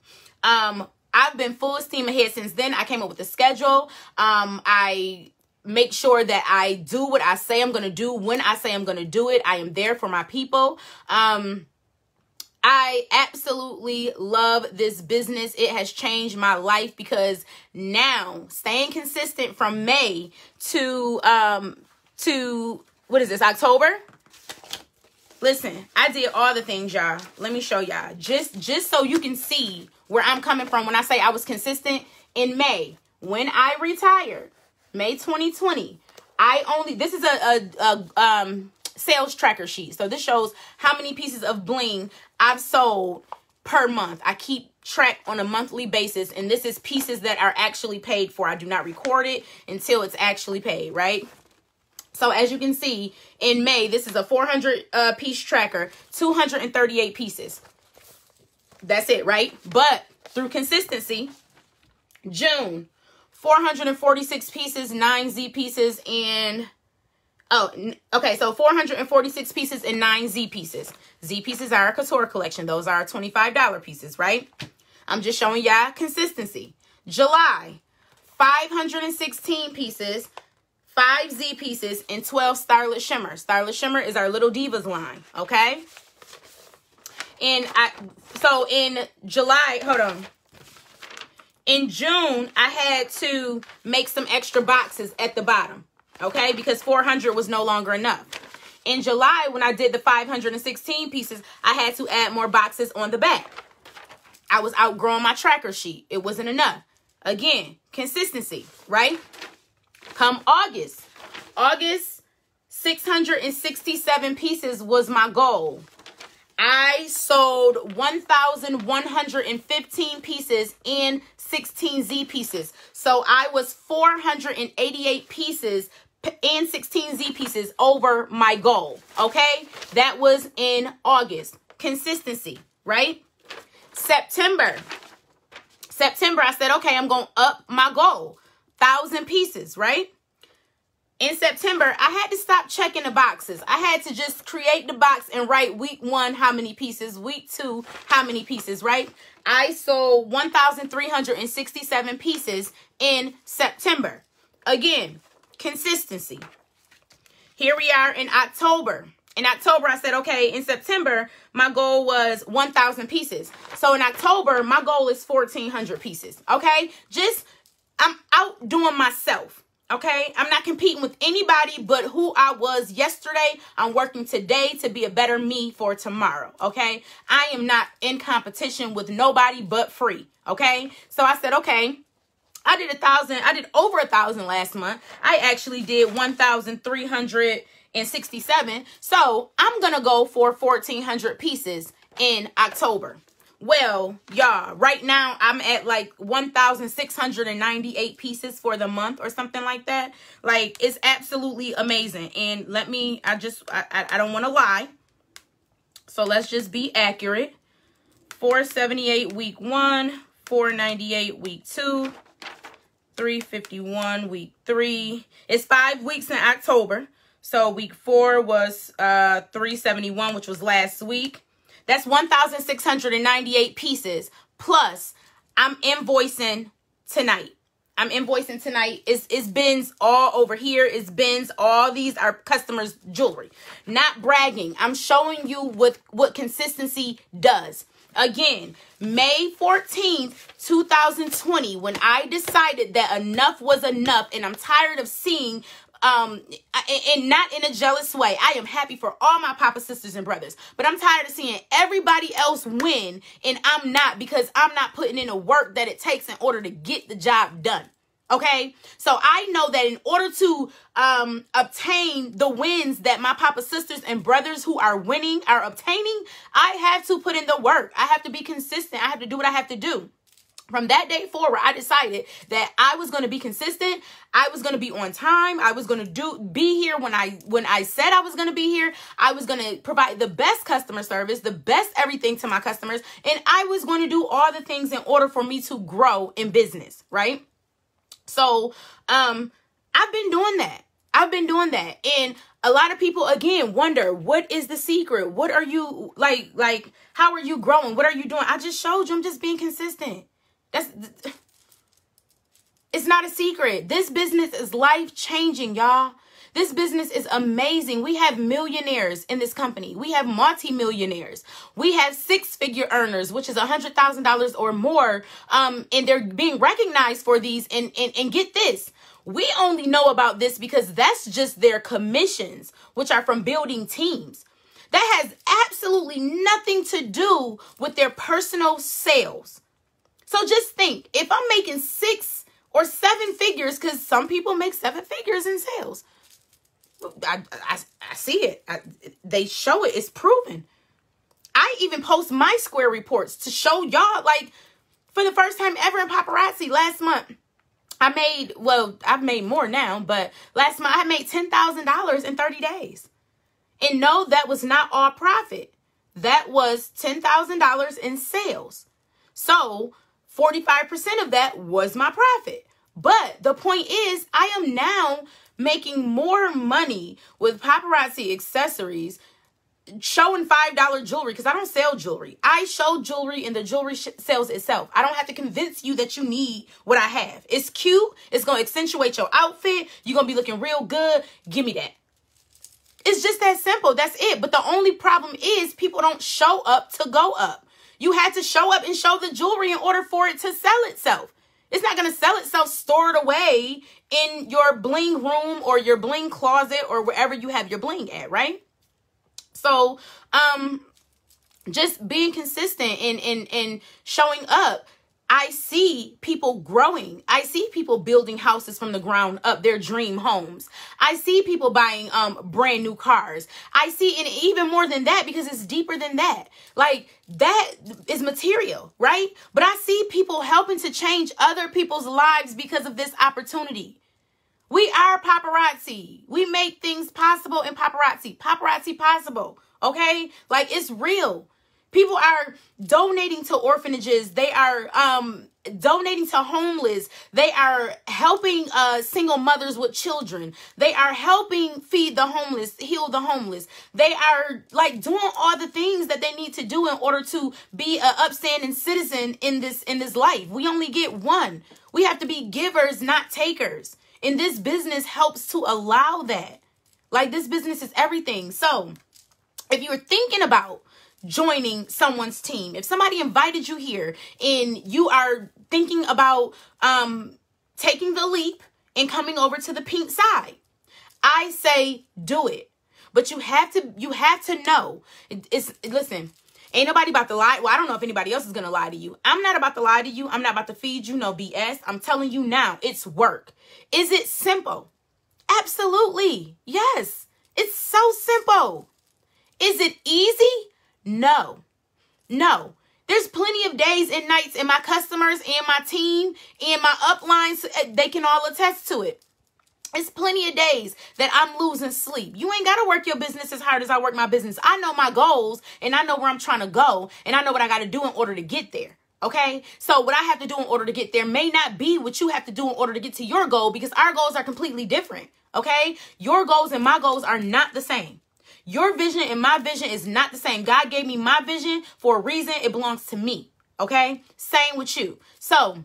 [SPEAKER 1] I've been full steam ahead since then. I came up with a schedule. I make sure that I do what I say I'm going to do when I say I'm going to do it. I am there for my people. I absolutely love this business. It has changed my life because now staying consistent from May to what is this, October? Listen, I did all the things, y'all. Let me show y'all. Just so you can see where I'm coming from when I say I was consistent. In May, when I retired, May 2020, this is a sales tracker sheet. So this shows how many pieces of bling I've sold per month. I keep track on a monthly basis, and this is pieces that are actually paid for. I do not record it until it's actually paid, right? So as you can see, in May, this is a 400 piece tracker, 238 pieces. That's it, right? But through consistency, June, 446 pieces, 9 Z pieces, and so 446 pieces and 9 Z pieces. Z pieces are a couture collection. Those are $25 pieces, right? I'm just showing y'all consistency. July, 516 pieces, 5 Z pieces, and 12 Starlet Shimmer. Starlet Shimmer is our Little Divas line, okay? And so in July, hold on. In June, I had to make some extra boxes at the bottom, okay? Because 400 was no longer enough. In July, when I did the 516 pieces, I had to add more boxes on the back. I was outgrowing my tracker sheet. It wasn't enough. Again, consistency, right? Come August, 667 pieces was my goal. I sold 1,115 pieces and 16 Z pieces. So I was 488 pieces and 16 Z pieces over my goal. Okay? That was in August. Consistency, right? September, I said, okay, I'm going to up my goal. 1,000 pieces, right? In September, I had to stop checking the boxes. I had to just create the box and write week 1, how many pieces, week 2, how many pieces, right? I sold 1,367 pieces in September. Again, consistency. Here we are in October. In October, I said, okay, in September, my goal was 1,000 pieces. So in October, my goal is 1,400 pieces, okay? I'm outdoing myself. Okay, I'm not competing with anybody but who I was yesterday. I'm working today to be a better me for tomorrow. Okay, I am not in competition with nobody but Phree. Okay, so I said, okay, I did 1,000. I did over 1,000 last month. I actually did 1,367. So I'm gonna go for 1,400 pieces in October. Well, y'all, right now I'm at like 1,698 pieces for the month or something like that. Like, it's absolutely amazing. And I don't want to lie. So let's just be accurate. 478 week 1, 498 week 2, 351 week 3. It's 5 weeks in October. So week 4 was 371, which was last week. That's 1,698 pieces. Plus, I'm invoicing tonight. It's bins all over here. It's bins. All these are customers' jewelry. Not bragging. I'm showing you what consistency does. Again, May 14th, 2020, when I decided that enough was enough, and I'm tired of seeing and not in a jealous way. I am happy for all my papa sisters and brothers, but I'm tired of seeing everybody else win and I'm not, because I'm not putting in the work that it takes in order to get the job done. Okay, so I know that in order to obtain the wins that my papa sisters and brothers who are winning are obtaining, I have to put in the work. I have to be consistent. I have to do what I have to do. From that day forward, I decided that I was going to be consistent. I was going to be on time. I was going to be here when I said I was going to be here. I was going to provide the best customer service, the best everything to my customers. And I was going to do all the things in order for me to grow in business, right? So, I've been doing that. And a lot of people, again, wonder, what is the secret? What are you, like, how are you growing? What are you doing? I just showed you. I'm just being consistent. It's not a secret. This business is life-changing, y'all. This business is amazing. We have millionaires in this company. We have multi-millionaires. We have six-figure earners, which is $100,000 or more. And they're being recognized for these. And get this, we only know about this because that's just their commissions, which are from building teams. That has absolutely nothing to do with their personal sales. So just think, if I'm making 6 or 7 figures, because some people make 7 figures in sales. I see it. They show it. It's proven. I even post my Square reports to show y'all, like, for the first time ever in Paparazzi last month, I've made more now, but last month I made $10,000 in 30 days. And no, that was not all profit. That was $10,000 in sales. So 45% of that was my profit. But the point is, I am now making more money with Paparazzi Accessories, showing $5 jewelry, because I don't sell jewelry. I show jewelry and the jewelry sells itself. I don't have to convince you that you need what I have. It's cute. It's going to accentuate your outfit. You're going to be looking real good. Give me that. It's just that simple. That's it. But the only problem is people don't show up to go up. You had to show up and show the jewelry in order for it to sell itself. It's not going to sell itself stored away in your bling room or your bling closet or wherever you have your bling at, right? So, just being consistent and showing up. I see people growing. I see people building houses from the ground up, their dream homes. I see people buying brand new cars. I see, and even more than that, because it's deeper than that. Like, that is material, right? But I see people helping to change other people's lives because of this opportunity. We are paparazzi. We make things possible in paparazzi. Paparazzi possible, okay? Like, it's real. People are donating to orphanages. They are donating to homeless. They are helping single mothers with children. They are helping feed the homeless, heal the homeless. They are, like, doing all the things that they need to do in order to be an upstanding citizen in this life. We only get one. We have to be givers, not takers. And this business helps to allow that. Like, this business is everything. So if you're thinking about joining someone's team, if somebody invited you here and you are thinking about taking the leap and coming over to the pink side, I say do it. But you have to know, listen, ain't nobody about to lie. Well, I don't know if anybody else is going to lie to you. I'm not about to lie to you. I'm not about to feed you no BS. I'm telling you now, it's work. Is it simple? Absolutely. Yes. It's so simple. Is it easy? No. There's plenty of days and nights, and my customers and my team and my uplines, they can all attest to it. It's plenty of days that I'm losing sleep. You ain't got to work your business as hard as I work my business. I know my goals, and I know where I'm trying to go, and I know what I got to do in order to get there. Okay? So what I have to do in order to get there may not be what you have to do in order to get to your goal, because our goals are completely different. Okay? Your goals and my goals are not the same. Your vision and my vision is not the same. God gave me my vision for a reason. It belongs to me. Okay? Same with you. So,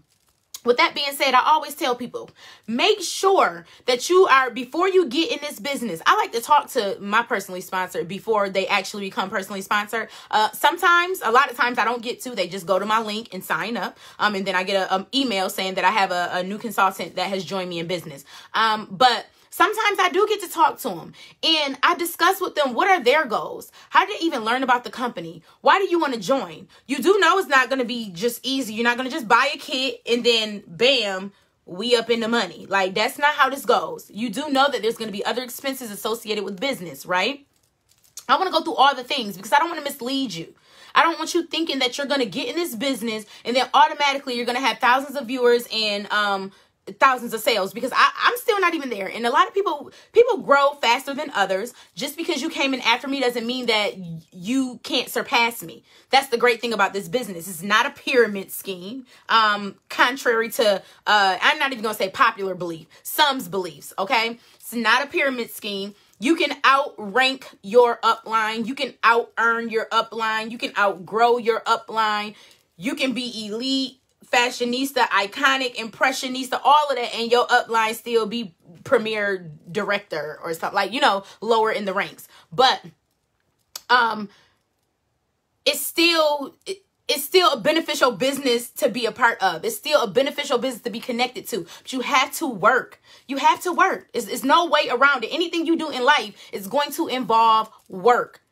[SPEAKER 1] with that being said, I always tell people, make sure that you are, before you get in this business, I like to talk to my personally sponsored before they actually become personally sponsored. Sometimes, a lot of times I don't get to, they just go to my link and sign up. And then I get an email saying that I have a new consultant that has joined me in business. But sometimes I do get to talk to them, and I discuss with them what are their goals. How did they even learn about the company? Why do you want to join? You do know it's not going to be just easy. You're not going to just buy a kit and then bam, we up in the money. Like, that's not how this goes. You do know that there's going to be other expenses associated with business, right? I want to go through all the things because I don't want to mislead you. I don't want you thinking that you're going to get in this business and then automatically you're going to have thousands of viewers and thousands of sales, because I'm still not even there. And a lot of people grow faster than others. Just because you came in after me doesn't mean that you can't surpass me. That's the great thing about this business. It's not a pyramid scheme, contrary to I'm not even gonna say popular belief, some's beliefs. Okay, it's not a pyramid scheme. You can outrank your upline. You can out earn your upline. You can outgrow your upline. You can be elite, fashionista, iconic, impressionista, all of that, and your upline still be premier director or something, like, you know, lower in the ranks. But it's still a beneficial business to be a part of. It's still a beneficial business to be connected to. But you have to work. You have to work. It's no way around it. Anything you do in life is going to involve work.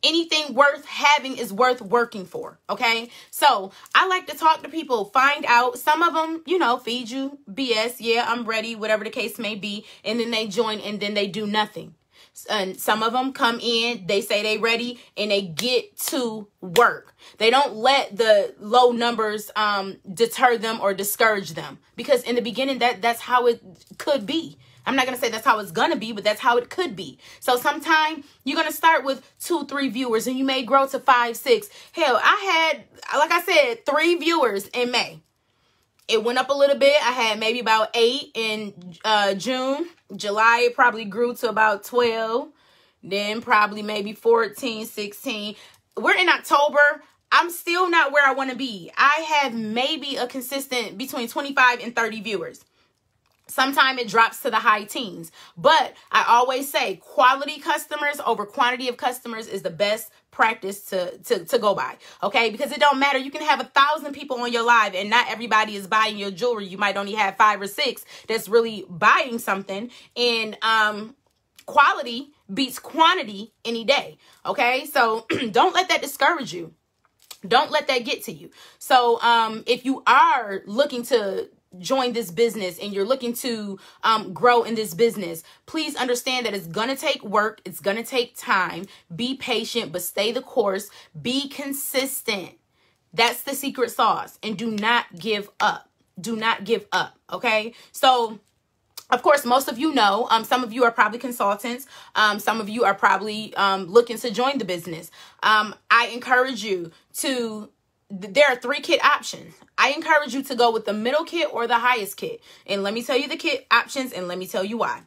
[SPEAKER 1] Anything worth having is worth working for, okay? So I like to talk to people, find out. Some of them, you know, feed you BS. Yeah, I'm ready, whatever the case may be. And then they join and then they do nothing. And some of them come in, they say they ready, and they get to work. They don't let the low numbers deter them or discourage them. Because in the beginning, that's how it could be. I'm not going to say that's how it's going to be, but that's how it could be. So sometime you're going to start with 2, 3 viewers and you may grow to 5, 6. Hell, I had, like I said, 3 viewers in May. It went up a little bit. I had maybe about 8 in June. July, it probably grew to about 12. Then probably maybe 14, 16. We're in October. I'm still not where I want to be. I have maybe a consistent between 25 and 30 viewers. Sometimes it drops to the high teens. But I always say quality customers over quantity of customers is the best practice to go by. Okay? Because it don't matter. You can have 1,000 people on your live and not everybody is buying your jewelry. You might only have 5 or 6 that's really buying something. And quality beats quantity any day. Okay? So don't let that discourage you. Don't let that get to you. So if you are looking to join this business and you're looking to grow in this business, please understand that it's going to take work. It's going to take time. Be patient, but stay the course. Be consistent. That's the secret sauce. And do not give up. Do not give up. Okay. So, of course, most of you know, some of you are probably consultants. Some of you are probably looking to join the business. I encourage you to, there are 3 kit options. I encourage you to go with the middle kit or the highest kit. And let me tell you the kit options and let me tell you why.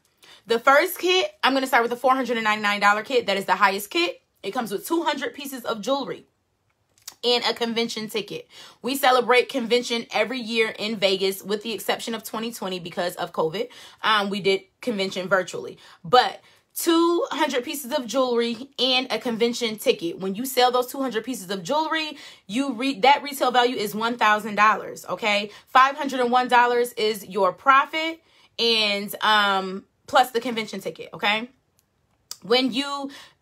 [SPEAKER 1] The first kit, I'm going to start with the $499 kit. That is the highest kit. It comes with 200 pieces of jewelry and a convention ticket. We celebrate convention every year in Vegas with the exception of 2020 because of COVID. We did convention virtually. But 200 pieces of jewelry and a convention ticket. When you sell those 200 pieces of jewelry, that retail value is $1,000. Okay, $501 is your profit, and plus the convention ticket. Okay,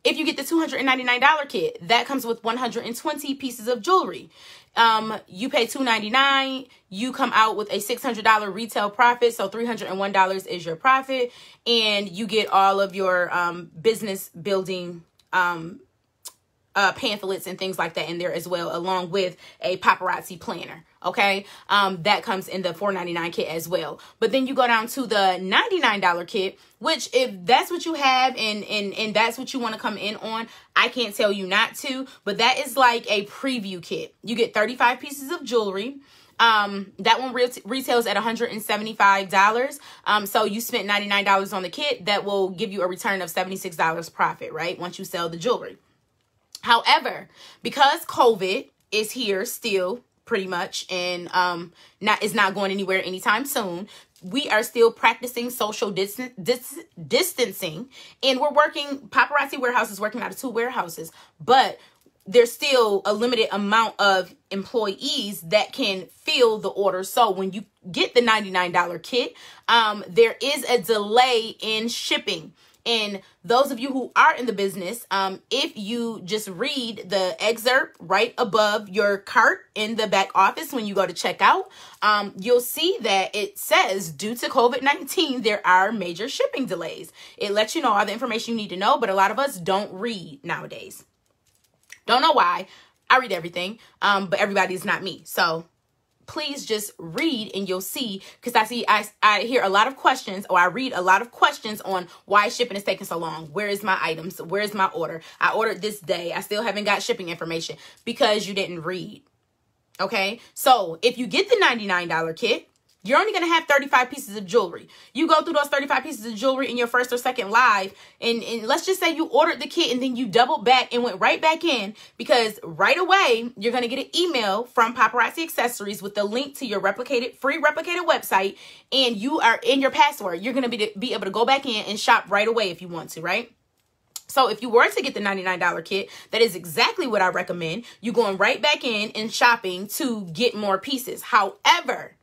[SPEAKER 1] if you get the $299 kit, that comes with 120 pieces of jewelry. You pay $299, you come out with a $600 retail profit, so $301 is your profit, and you get all of your business building pamphlets and things like that in there as well, along with a paparazzi planner. Okay, that comes in the $499 kit as well. But then you go down to the $99 kit, which if that's what you have and that's what you want to come in on, I can't tell you not to. But that is like a preview kit. You get 35 pieces of jewelry. That one retails at $175. So you spent $99 on the kit. That will give you a return of $76 profit, right? Once you sell the jewelry. However, because COVID is here still, pretty much, and is not going anywhere anytime soon, we are still practicing social distancing, and we're working, Paparazzi Warehouse is working out of 2 warehouses, but there's still a limited amount of employees that can fill the order. So when you get the $99 kit, there is a delay in shipping. And those of you who are in the business, if you just read the excerpt right above your cart in the back office when you go to checkout, you'll see that it says, due to COVID-19, there are major shipping delays. It lets you know all the information you need to know, but a lot of us don't read nowadays. Don't know why. I read everything, but everybody's not me. So please just read and you'll see, because I hear a lot of questions, or I read a lot of questions on why shipping is taking so long. Where is my items? Where's my order? I ordered this day. I still haven't got shipping information, because you didn't read. Okay. So if you get the $99 kit, you're only going to have 35 pieces of jewelry. You go through those 35 pieces of jewelry in your first or second live. And let's just say you ordered the kit and then you doubled back and went right back in, because right away, you're going to get an email from Paparazzi Accessories with the link to your free replicated website. And you are in your password. You're going to be able to go back in and shop right away if you want to, right? So if you were to get the $99 kit, that is exactly what I recommend. You going right back in and shopping to get more pieces. However,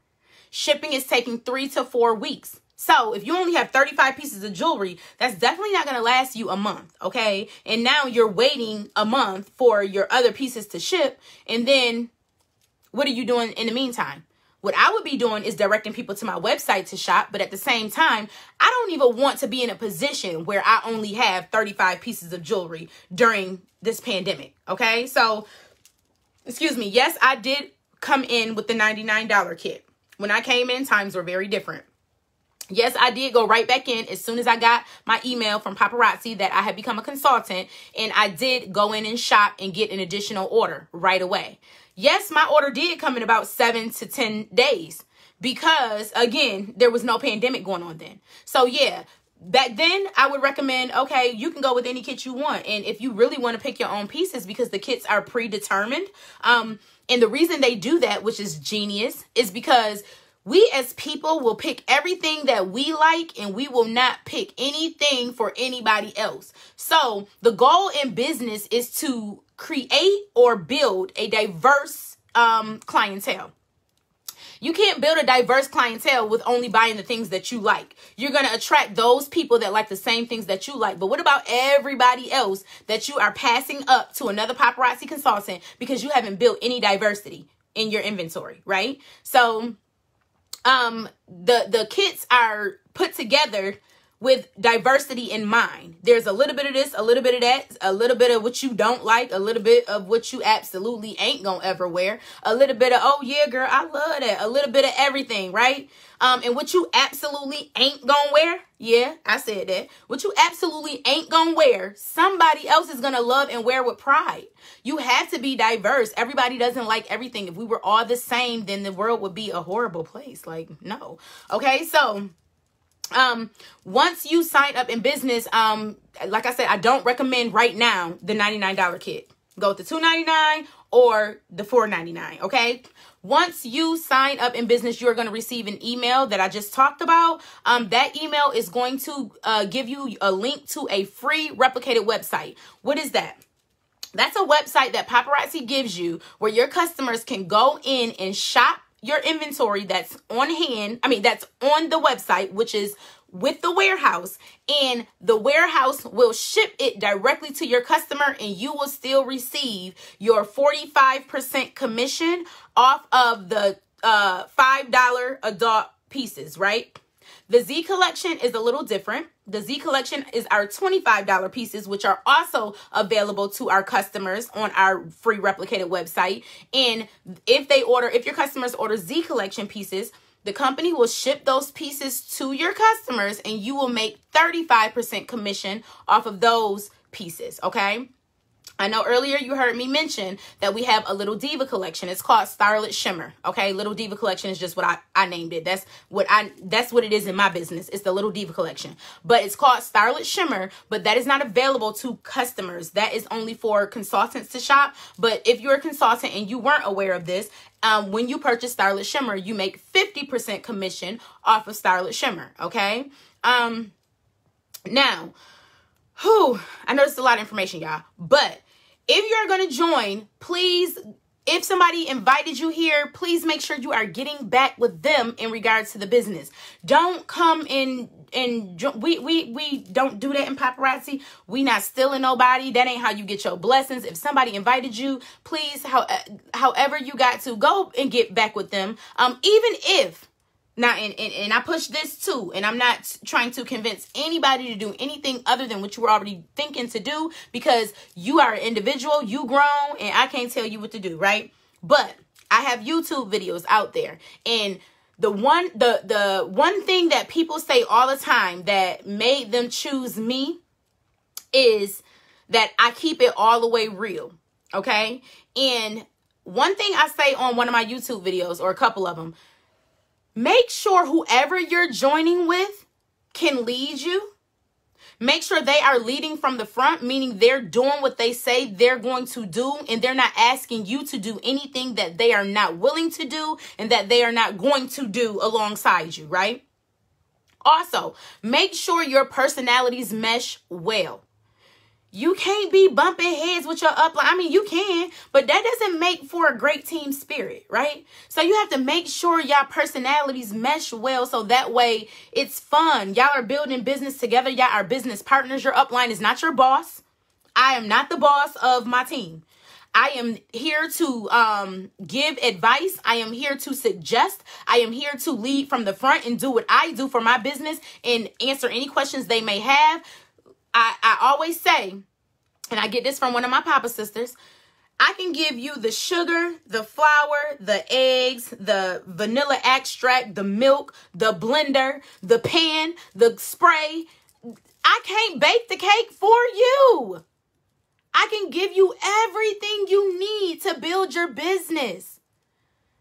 [SPEAKER 1] shipping is taking 3 to 4 weeks. So if you only have 35 pieces of jewelry, that's definitely not going to last you a month, okay? And now you're waiting a month for your other pieces to ship. And then what are you doing in the meantime? What I would be doing is directing people to my website to shop. But at the same time, I don't even want to be in a position where I only have 35 pieces of jewelry during this pandemic, okay? So, excuse me. Yes, I did come in with the $99 kit. When I came in, times were very different. Yes, I did go right back in as soon as I got my email from Paparazzi that I had become a consultant, and I did go in and shop and get an additional order right away. Yes, my order did come in about 7 to 10 days because, again, there was no pandemic going on then. So, yeah, back then I would recommend, okay, you can go with any kit you want. And if you really want to pick your own pieces, because the kits are predetermined, and the reason they do that, which is genius, is because we as people will pick everything that we like, and we will not pick anything for anybody else. So the goal in business is to create or build a diverse clientele. You can't build a diverse clientele with only buying the things that you like. You're going to attract those people that like the same things that you like. But what about everybody else that you are passing up to another paparazzi consultant because you haven't built any diversity in your inventory, right? So the kits are put together with diversity in mind. There's a little bit of this, a little bit of that, a little bit of what you don't like, a little bit of what you absolutely ain't gonna ever wear, a little bit of, oh yeah, girl, I love that, a little bit of everything, right? And what you absolutely ain't gonna wear, yeah, I said that. What you absolutely ain't gonna wear, somebody else is gonna love and wear with pride. You have to be diverse. Everybody doesn't like everything. If we were all the same, then the world would be a horrible place. Like, no. Okay, so once you sign up in business, like I said, I don't recommend right now the $99 kit. Go with the $2.99 or the $4.99. Okay. Once you sign up in business, you're going to receive an email that I just talked about. That email is going to give you a link to a free replicated website. What is that? That's a website that Paparazzi gives you where your customers can go in and shop your inventory that's on hand. I mean, that's on the website, which is with the warehouse, and the warehouse will ship it directly to your customer, and you will still receive your 45% commission off of the $5 adult pieces, right? The Z collection is a little different. The Z collection is our $25 pieces, which are also available to our customers on our free replicated website. And if your customers order Z collection pieces, the company will ship those pieces to your customers, and you will make 35% commission off of those pieces. Okay. I know earlier you heard me mention that we have a Little Diva collection. It's called Starlet Shimmer. Okay, Little Diva collection is just what I named it. That's what it is in my business. It's the Little Diva collection. But it's called Starlet Shimmer, but that is not available to customers. That is only for consultants to shop. But if you're a consultant and you weren't aware of this, when you purchase Starlet Shimmer, you make 50% commission off of Starlet Shimmer. Okay. Now, I know it's a lot of information, y'all, but if you're going to join, please, if somebody invited you here, please make sure you are getting back with them in regards to the business. Don't come in and we don't do that in Paparazzi. We not stealing nobody. That ain't how you get your blessings. If somebody invited you, please, however you got to, go and get back with them. Even if Now, and I push this too, and I'm not trying to convince anybody to do anything other than what you were already thinking to do, because you are an individual, you grown, and I can't tell you what to do, right? But I have YouTube videos out there, and the one thing that people say all the time that made them choose me is that I keep it all the way real, okay? And one thing I say on one of my YouTube videos, or a couple of them, make sure whoever you're joining with can lead you. Make sure they are leading from the front, meaning they're doing what they say they're going to do, and they're not asking you to do anything that they are not willing to do and that they are not going to do alongside you, right? Also, make sure your personalities mesh well. You can't be bumping heads with your upline. I mean, you can, but that doesn't make for a great team spirit, right? So you have to make sure y'all personalities mesh well, so that way it's fun. Y'all are building business together. Y'all are business partners. Your upline is not your boss. I am not the boss of my team. I am here to give advice. I am here to suggest. I am here to lead from the front and do what I do for my business and answer any questions they may have. I always say, and I get this from one of my Papa sisters, I can give you the sugar, the flour, the eggs, the vanilla extract, the milk, the blender, the pan, the spray. I can't bake the cake for you. I can give you everything you need to build your business.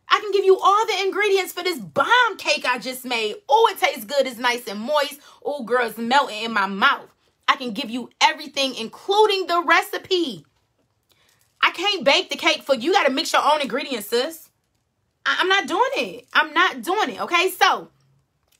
[SPEAKER 1] I can give you all the ingredients for this bomb cake I just made. Oh, it tastes good. It's nice and moist. Oh, girl, it's melting in my mouth. I can give you everything, including the recipe. I can't bake the cake for you. You got to mix your own ingredients, sis. I'm not doing it. I'm not doing it, okay? So,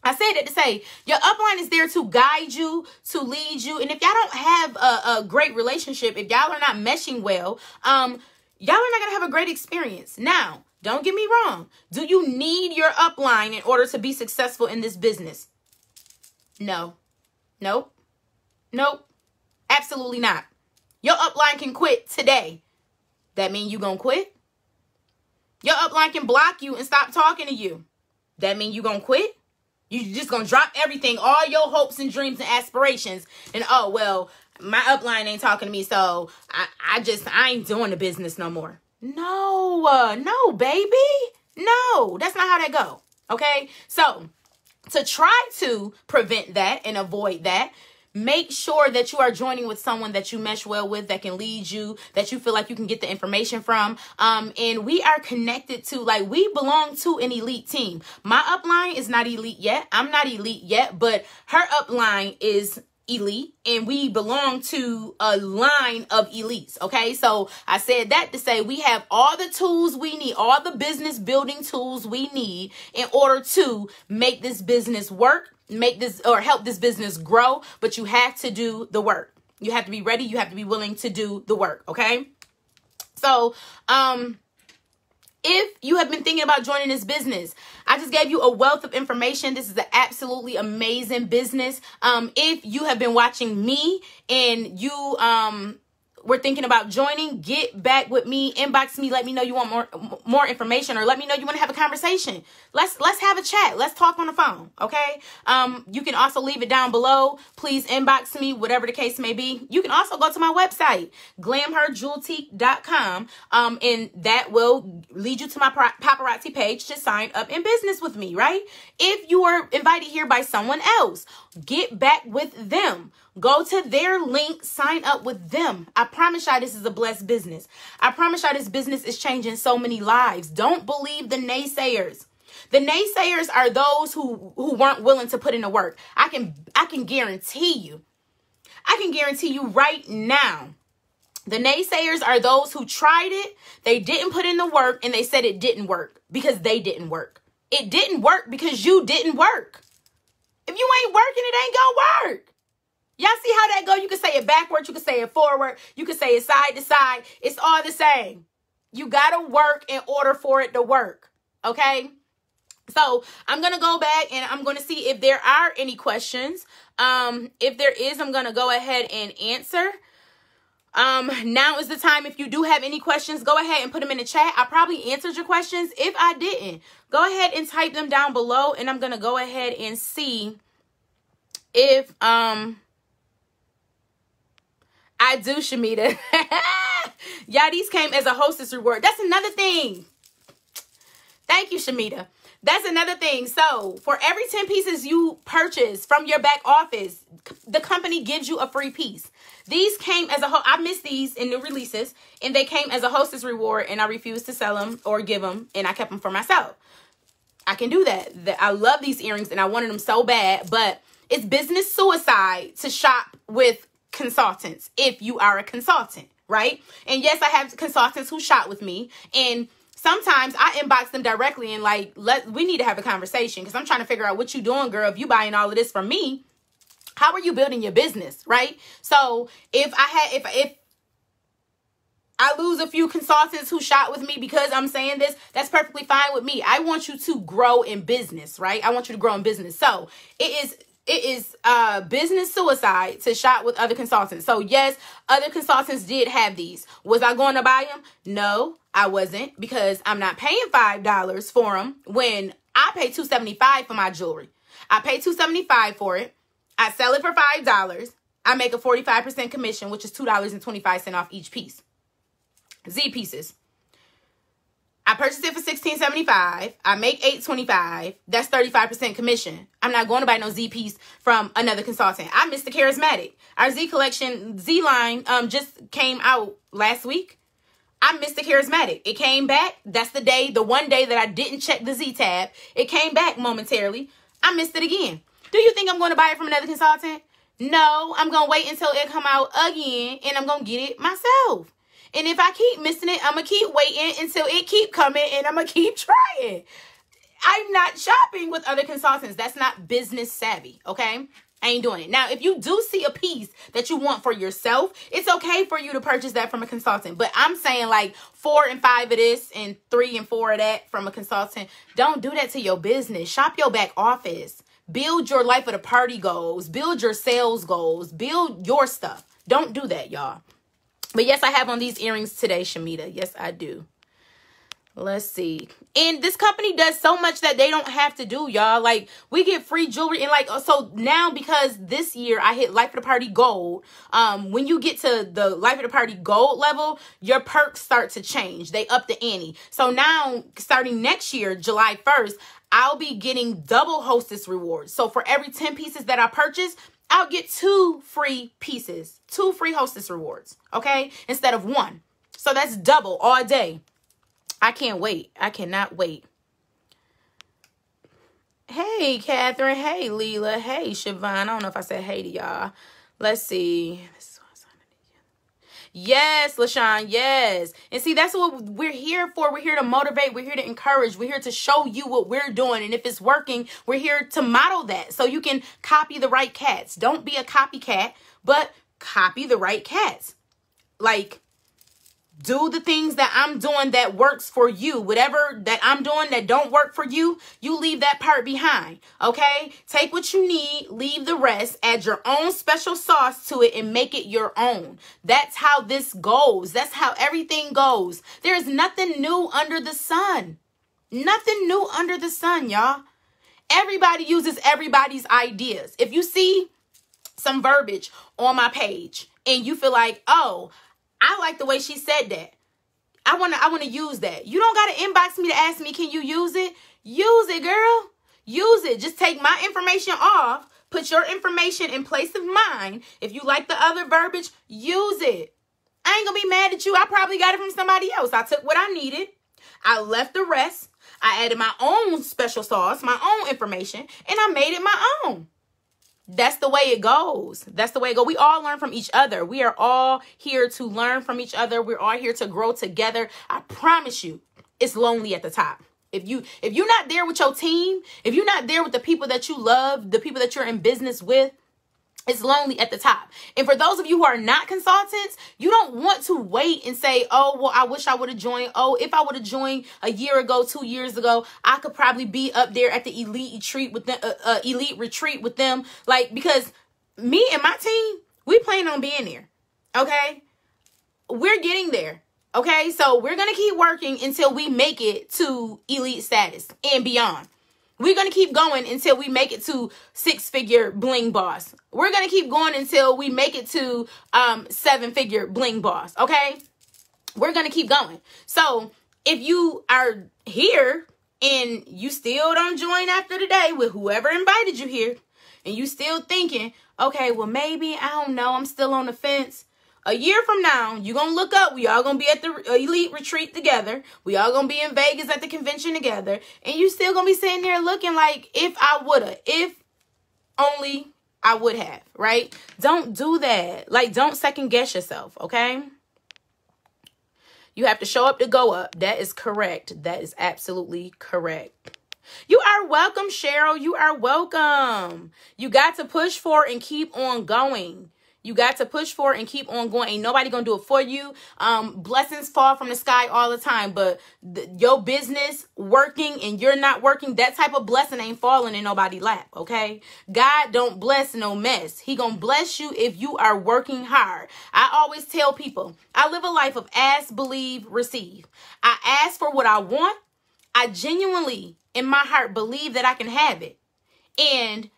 [SPEAKER 1] I said that to say, your upline is there to guide you, to lead you. And if y'all don't have a great relationship, if y'all are not meshing well, y'all are not going to have a great experience. Now, don't get me wrong. Do you need your upline in order to be successful in this business? No. Nope. Nope, absolutely not. Your upline can quit today. That mean you gonna quit? Your upline can block you and stop talking to you. That mean you gonna quit? You just gonna drop everything, all your hopes and dreams and aspirations, and oh, well, my upline ain't talking to me, so I ain't doing the business no more. No, no, baby. No, that's not how that go, okay? So, to try to prevent that and avoid that, make sure that you are joining with someone that you mesh well with, that can lead you, that you feel like you can get the information from. And we are connected to, like, we belong to an elite team. My upline is not elite yet. I'm not elite yet, but her upline is elite, and we belong to a line of elites, okay? So I said that to say we have all the tools we need, all the business building tools we need in order to make this business work, make this or help this business grow, but you have to do the work. You have to be ready. You have to be willing to do the work, okay? So, if you have been thinking about joining this business, I just gave you a wealth of information. This is an absolutely amazing business. If you have been watching me and you were thinking about joining, get back with me, inbox me, let me know you want more information, or let me know you want to have a conversation. Let's have a chat. Let's talk on the phone, okay? You can also leave it down below. Please inbox me, whatever the case may be. You can also go to my website, GlamHerJewelTeak.com, and that will lead you to my paparazzi page to sign up in business with me, right? If you are invited here by someone else, get back with them. Go to their link, sign up with them. I promise y'all this is a blessed business. I promise y'all this business is changing so many lives. Don't believe the naysayers. The naysayers are those who weren't willing to put in the work. I can guarantee you. I can guarantee you right now. The naysayers are those who tried it, they didn't put in the work, and they said it didn't work because they didn't work. It didn't work because you didn't work. If you ain't working, it ain't gonna work. Y'all see how that go? You can say it backwards. You can say it forward. You can say it side to side. It's all the same. You got to work in order for it to work. Okay? So I'm going to go back and I'm going to see if there are any questions. If there is, I'm going to go ahead and answer. Now is the time. If you do have any questions, go ahead and put them in the chat. I probably answered your questions. If I didn't, go ahead and type them down below, and I'm going to go ahead and see if, I do, Shamita. Yeah, these came as a hostess reward. That's another thing. Thank you, Shamita. That's another thing. So for every 10 pieces you purchase from your back office, the company gives you a free piece. These came as a I missed these in new releases, and they came as a hostess reward, and I refused to sell them or give them, and I kept them for myself. I can do that. I love these earrings, and I wanted them so bad, but it's business suicide to shop with consultants if you are a consultant, right? And yes, I have consultants who shop with me, and sometimes I inbox them directly and like, we need to have a conversation, because I'm trying to figure out what you doing, girl. If you buying all of this from me, how are you building your business, right? So if I lose a few consultants who shop with me because I'm saying this, that's perfectly fine with me. I want you to grow in business, right? I want you to grow in business. So it is business suicide to shop with other consultants. So yes, other consultants did have these. Was I going to buy them? No, I wasn't, because I'm not paying $5 for them when I pay $275 for my jewelry. I pay $275 for it. I sell it for $5. I make a 45% commission, which is $2.25 off each piece. Z pieces. I purchased it for $16.75. I make $8.25. That's 35% commission. I'm not going to buy no Z piece from another consultant. I missed the charismatic. Our Z collection, Z line, just came out last week. I missed the charismatic. It came back. That's the one day that I didn't check the Z tab. It came back momentarily. I missed it again. Do you think I'm going to buy it from another consultant? No, I'm going to wait until it come out again, and I'm going to get it myself. And if I keep missing it, I'm going to keep waiting until it keep coming, and I'm going to keep trying. I'm not shopping with other consultants. That's not business savvy, okay? I ain't doing it. Now, if you do see a piece that you want for yourself, it's okay for you to purchase that from a consultant. But I'm saying like 4 and 5 of this and 3 and 4 of that from a consultant. Don't do that to your business. Shop your back office. Build your life of the party goals. Build your sales goals. Build your stuff. Don't do that, y'all. But yes, I have on these earrings today, Shamita. Yes, I do. Let's see. And this company does so much that they don't have to do, y'all. Like, we get free jewelry. And like, so now, because this year I hit Life of the Party Gold, when you get to the Life of the Party Gold level, your perks start to change. They up the ante. So now, starting next year, July 1st, I'll be getting double hostess rewards. So for every 10 pieces that I purchase, I'll get 2 free pieces, 2 free hostess rewards, okay? Instead of 1. So that's double all day. I can't wait. I cannot wait. Hey, Catherine. Hey, Leela. Hey, Siobhan. I don't know if I said hey to y'all. Let's see. Yes, LaShawn, yes. And see, that's what we're here for. We're here to motivate. We're here to encourage. We're here to show you what we're doing. And if it's working, we're here to model that so you can copy the right cats. Don't be a copycat, but copy the right cats. Like, do the things that I'm doing that works for you. Whatever that I'm doing that don't work for you, you leave that part behind, okay? Take what you need, leave the rest, add your own special sauce to it, and make it your own. That's how this goes. That's how everything goes. There is nothing new under the sun. Nothing new under the sun, y'all. Everybody uses everybody's ideas. If you see some verbiage on my page and you feel like, oh, I like the way she said that, I want to use that. You don't got to inbox me to ask me, can you use it? Use it, girl. Use it. Just take my information off. Put your information in place of mine. If you like the other verbiage, use it. I ain't going to be mad at you. I probably got it from somebody else. I took what I needed. I left the rest. I added my own special sauce, my own information, and I made it my own. That's the way it goes. That's the way it goes. We all learn from each other. We are all here to learn from each other. We're all here to grow together. I promise you, it's lonely at the top. If you're not there with your team, if you're not there with the people that you love, the people that you're in business with, it's lonely at the top. And for those of you who are not consultants, you don't want to wait and say, oh, well, I wish I would have joined. Oh, if I would have joined a year ago, 2 years ago, I could probably be up there at the elite retreat with them. Like, because me and my team, we plan on being there. Okay. we're getting there. Okay, so we're going to keep working until we make it to elite status and beyond. We're going to keep going until we make it to 6-figure bling boss. We're going to keep going until we make it to 7-figure bling boss. Okay, we're going to keep going. So if you are here and you still don't join after today with whoever invited you here, and you still thinking, okay, well, maybe, I don't know, I'm still on the fence. A year from now, you're going to look up. We all going to be at the elite retreat together. We all going to be in Vegas at the convention together. And you still going to be sitting there looking like, if I would have, if only I would have, right? Don't do that. Like, don't second guess yourself, okay? You have to show up to go up. That is correct. That is absolutely correct. You are welcome, Cheryl. You are welcome. You got to push for and keep on going. You got to push for it and keep on going. Ain't nobody gonna do it for you. Blessings fall from the sky all the time, but your business working and you're not working, that type of blessing ain't falling in nobody's lap, okay? God don't bless no mess. He gonna bless you if you are working hard. I always tell people, I live a life of ask, believe, receive. I ask for what I want. I genuinely, in my heart, believe that I can have it. And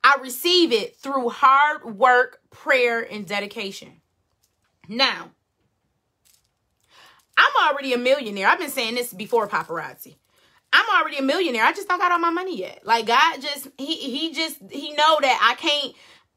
[SPEAKER 1] I receive it through hard work, prayer, and dedication. Now, I'm already a millionaire. I've been saying this before paparazzi. I'm already a millionaire. I just don't got all my money yet. Like, God just, he know that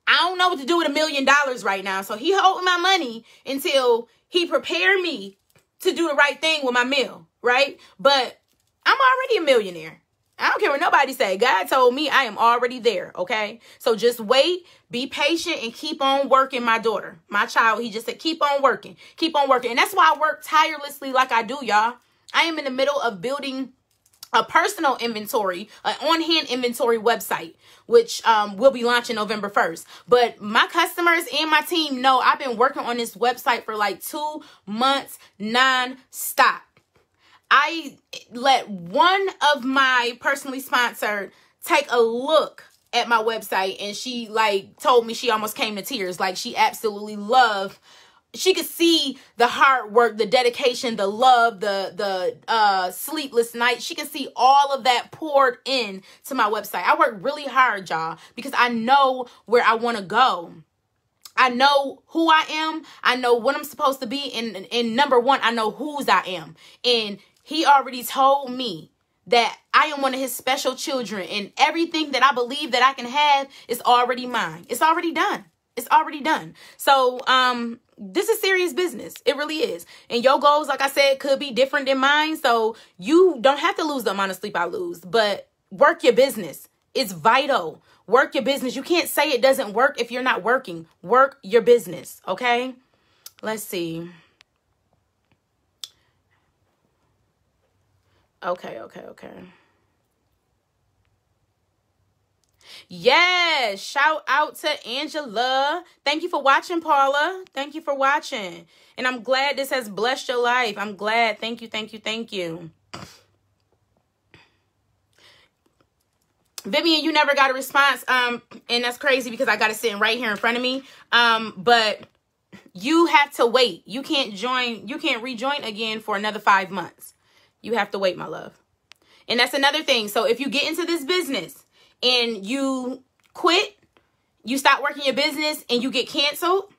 [SPEAKER 1] I don't know what to do with $1 million right now. So he holding my money until he prepare me to do the right thing with my meal, right? But I'm already a millionaire. I don't care what nobody say. God told me I am already there, okay? So just wait, be patient, and keep on working, my daughter. My child, he just said, keep on working. Keep on working. And that's why I work tirelessly like I do, y'all. I am in the middle of building a personal inventory, an on-hand inventory website, which will be launching November 1st. But my customers and my team know I've been working on this website for like 2 months non-stop. I let one of my personally sponsored take a look at my website, and she like told me she almost came to tears. Like, she absolutely loved. She could see the hard work, the dedication, the love, the sleepless nights. She could see all of that poured in to my website. I work really hard, y'all, because I know where I want to go. I know who I am. I know what I'm supposed to be. And number one, I know whose I am. And he already told me that I am one of his special children, and everything that I believe that I can have is already mine. It's already done. It's already done. So, this is serious business. It really is. And your goals, like I said, could be different than mine. So you don't have to lose the amount of sleep I lose, but work your business. It's vital. Work your business. You can't say it doesn't work if you're not working. Work your business. Okay. Let's see. Okay. Yes, shout out to Angela. Thank you for watching, Paula. Thank you for watching. And I'm glad this has blessed your life. I'm glad. Thank you. Vivian, you never got a response. And that's crazy because I got it sitting right here in front of me. But you have to wait. You can't rejoin again for another 5 months. You have to wait, my love. And that's another thing. So if you get into this business and you quit, you stop working your business and you get canceled,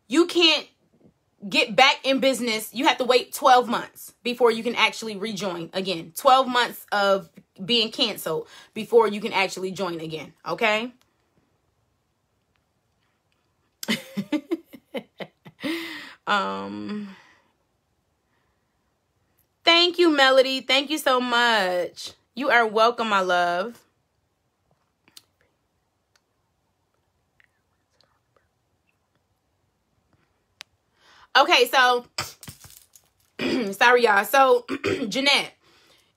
[SPEAKER 1] you can't get back in business. You have to wait 12 months before you can actually rejoin again. 12 months of being canceled before you can actually join again. Okay. Thank you, Melody. Thank you so much. You are welcome, my love. Okay, so sorry, y'all. So Jeanette,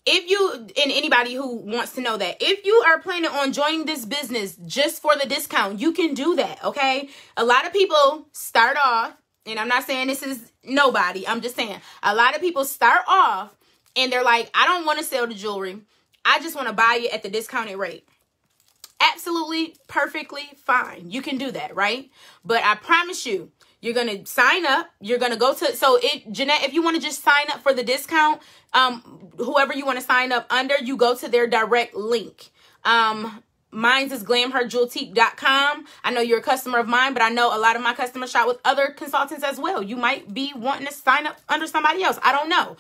[SPEAKER 1] if you, and anybody who wants to know that, if you are planning on joining this business just for the discount, you can do that. Okay. A lot of people start off, and I'm not saying this is nobody. I'm just saying a lot of people start off and they're like, I don't want to sell the jewelry. I just want to buy it at the discounted rate. Absolutely, perfectly fine. You can do that, right? But I promise you, You're going to sign up. You're going to go to, so Jeanette, if you want to just sign up for the discount, whoever you want to sign up under, you go to their direct link. Mine's is glamherjeweltique.com. I know you're a customer of mine, but I know a lot of my customers shop with other consultants as well. You might be wanting to sign up under somebody else. I don't know.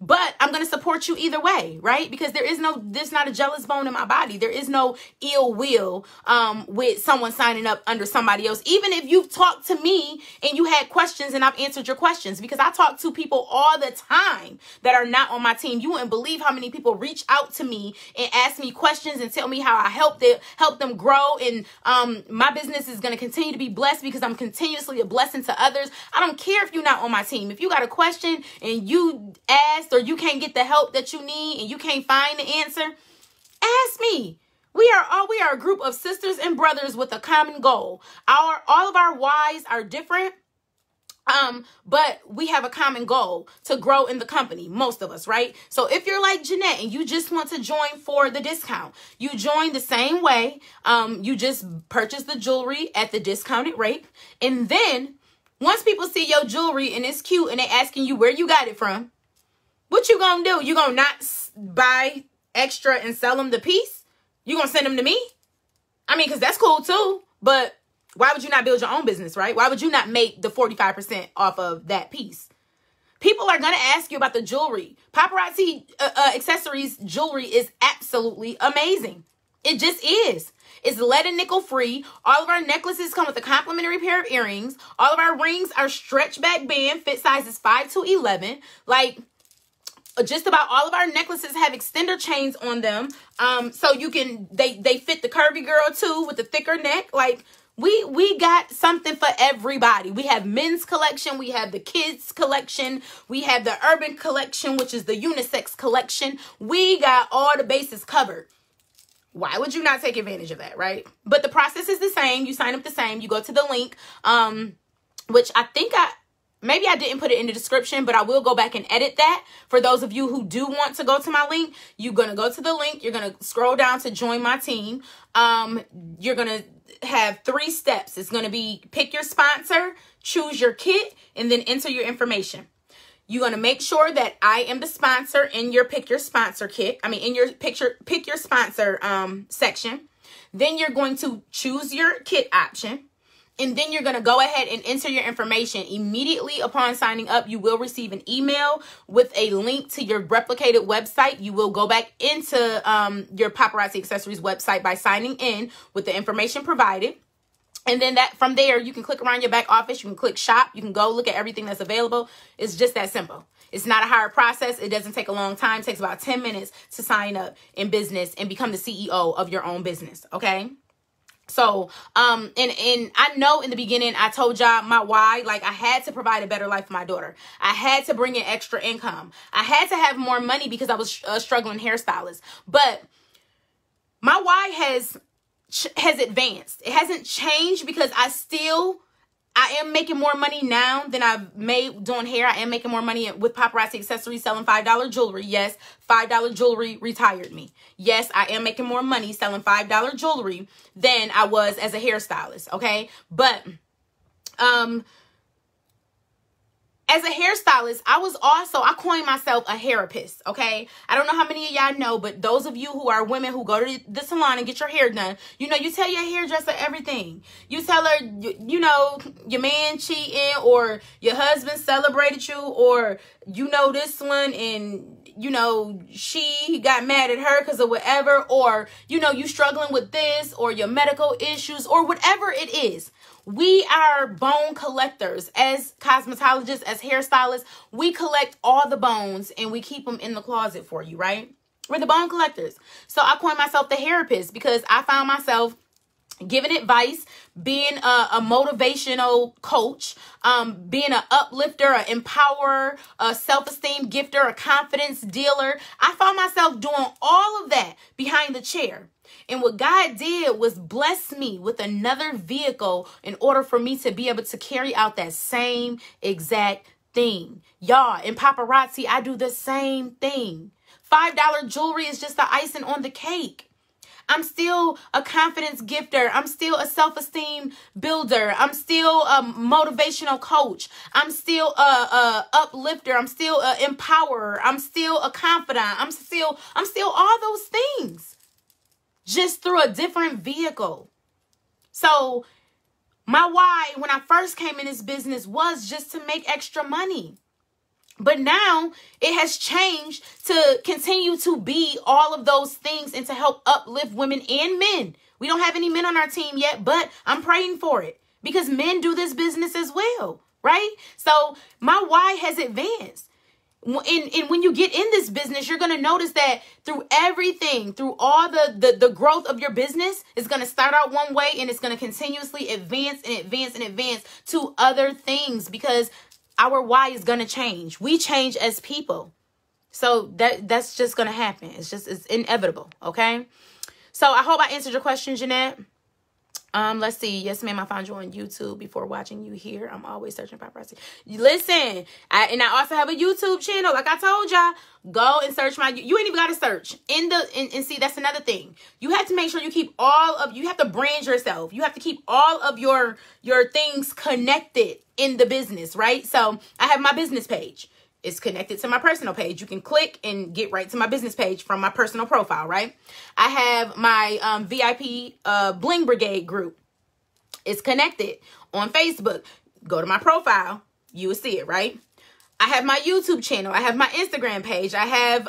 [SPEAKER 1] But I'm going to support you either way, right? Because there's not a jealous bone in my body. There is no ill will with someone signing up under somebody else. Even if you've talked to me and you had questions and I've answered your questions, because I talk to people all the time that are not on my team. You wouldn't believe how many people reach out to me and ask me questions and tell me how I help them grow, and my business is going to continue to be blessed because I'm continuously a blessing to others. I don't care if you're not on my team. If you got a question and you asked or you can't get the help that you need and you can't find the answer, ask me. We are a group of sisters and brothers with a common goal. All of our whys are different. But we have a common goal to grow in the company, most of us, right? So if you're like Jeanette and you just want to join for the discount, you join the same way. You just purchase the jewelry at the discounted rate. And then once people see your jewelry and it's cute and they asking you where you got it from, what you gonna do? You gonna not buy extra and sell them the piece? You gonna send them to me? I mean, because that's cool too, but why would you not build your own business, right? Why would you not make the 45% off of that piece? People are going to ask you about the jewelry. Paparazzi Accessories jewelry is absolutely amazing. It just is. It's lead and nickel free. All of our necklaces come with a complimentary pair of earrings. All of our rings are stretch back band, fit sizes 5 to 11. Like, just about all of our necklaces have extender chains on them. So you can, they fit the curvy girl too with the thicker neck. Like, we got something for everybody. We have men's collection. We have the kids collection. We have the urban collection, which is the unisex collection. We got all the bases covered. Why would you not take advantage of that, right? But the process is the same. You sign up the same. You go to the link, which I think maybe I didn't put it in the description, but I will go back and edit that. For those of you who do want to go to my link, you're going to go to the link. You're going to scroll down to join my team. You're going to have 3 steps. It's going to be pick your sponsor, choose your kit, and then enter your information. You're going to make sure that I am the sponsor in your pick your sponsor kit. I mean, in your pick your sponsor section. Then you're going to choose your kit option. And then you're going to go ahead and enter your information. Immediately upon signing up, you will receive an email with a link to your replicated website. You will go back into your Paparazzi Accessories website by signing in with the information provided. And then from there, you can click around your back office. You can click shop. You can go look at everything that's available. It's just that simple. It's not a hard process. It doesn't take a long time. It takes about 10 minutes to sign up in business and become the CEO of your own business. Okay. So, and I know in the beginning, I told y'all my why, like I had to provide a better life for my daughter. I had to bring in extra income. I had to have more money because I was a struggling hairstylist. But my why has advanced. It hasn't changed because I am making more money now than I've made doing hair. I am making more money with Paparazzi Accessories selling $5 jewelry. Yes, $5 jewelry retired me. Yes, I am making more money selling $5 jewelry than I was as a hairstylist, okay? But as a hairstylist, I coined myself a hairapist, okay? I don't know how many of y'all know, but those of you who are women who go to the salon and get your hair done, you know, you tell your hairdresser everything. You tell her, you know, your man cheating or your husband celebrated you or, you know, this one and, you know, she got mad at her because of whatever, or, you know, you struggling with this or your medical issues or whatever it is. We are bone collectors as cosmetologists, as hairstylists. We collect all the bones and we keep them in the closet for you, right? We're the bone collectors. So I coined myself the hairapist because I found myself giving advice, being a motivational coach, being an uplifter, an empowerer, a self-esteem gifter, a confidence dealer. I found myself doing all of that behind the chair. And what God did was bless me with another vehicle in order for me to be able to carry out that same exact thing. Y'all, in paparazzi, I do the same thing. $5 jewelry is just the icing on the cake. I'm still a confidence gifter. I'm still a self-esteem builder. I'm still a motivational coach. I'm still a uplifter. I'm still an empowerer. I'm still a confidant. I'm still all those things, just through a different vehicle. So my why when I first came in this business was just to make extra money. But now it has changed to continue to be all of those things and to help uplift women and men. We don't have any men on our team yet, but I'm praying for it because men do this business as well, right? So my why has advanced. And when you get in this business, you're going to notice that through everything, through all the growth of your business, it's going to start out one way and it's going to continuously advance and advance and advance to other things because our why is going to change. We change as people. So that's just going to happen. It's inevitable. Okay. So I hope I answered your question, Jeanette. Let's see. Yes, ma'am. I found you on YouTube before watching you here. I'm always searching paparazzi. Listen, and I also have a YouTube channel. Like I told y'all, go and search you ain't even got to search and see, that's another thing. You have to make sure you keep you have to brand yourself. You have to keep all of your things connected in the business, right? So I have my business page. It's connected to my personal page. You can click and get right to my business page from my personal profile, right? I have my VIP Bling Brigade group. It's connected on Facebook. Go to my profile. You will see it, right? I have my YouTube channel. I have my Instagram page. I have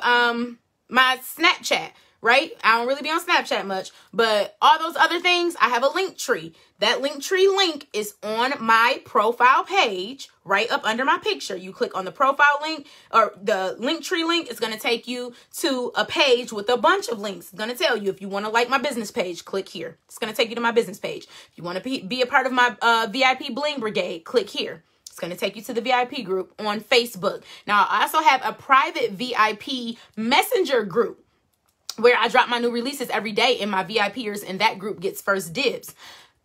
[SPEAKER 1] my Snapchat, right? I don't really be on Snapchat much, but all those other things, I have a link tree. That link tree link is on my profile page, right up under my picture. You click on the profile link or the link tree link. It's going to take you to a page with a bunch of links. It's going to tell you if you want to like my business page, click here. It's going to take you to my business page. If you want to be a part of my VIP Bling Brigade, click here. It's going to take you to the VIP group on Facebook. Now, I also have a private VIP messenger group where I drop my new releases every day and my VIPers in that group gets first dibs.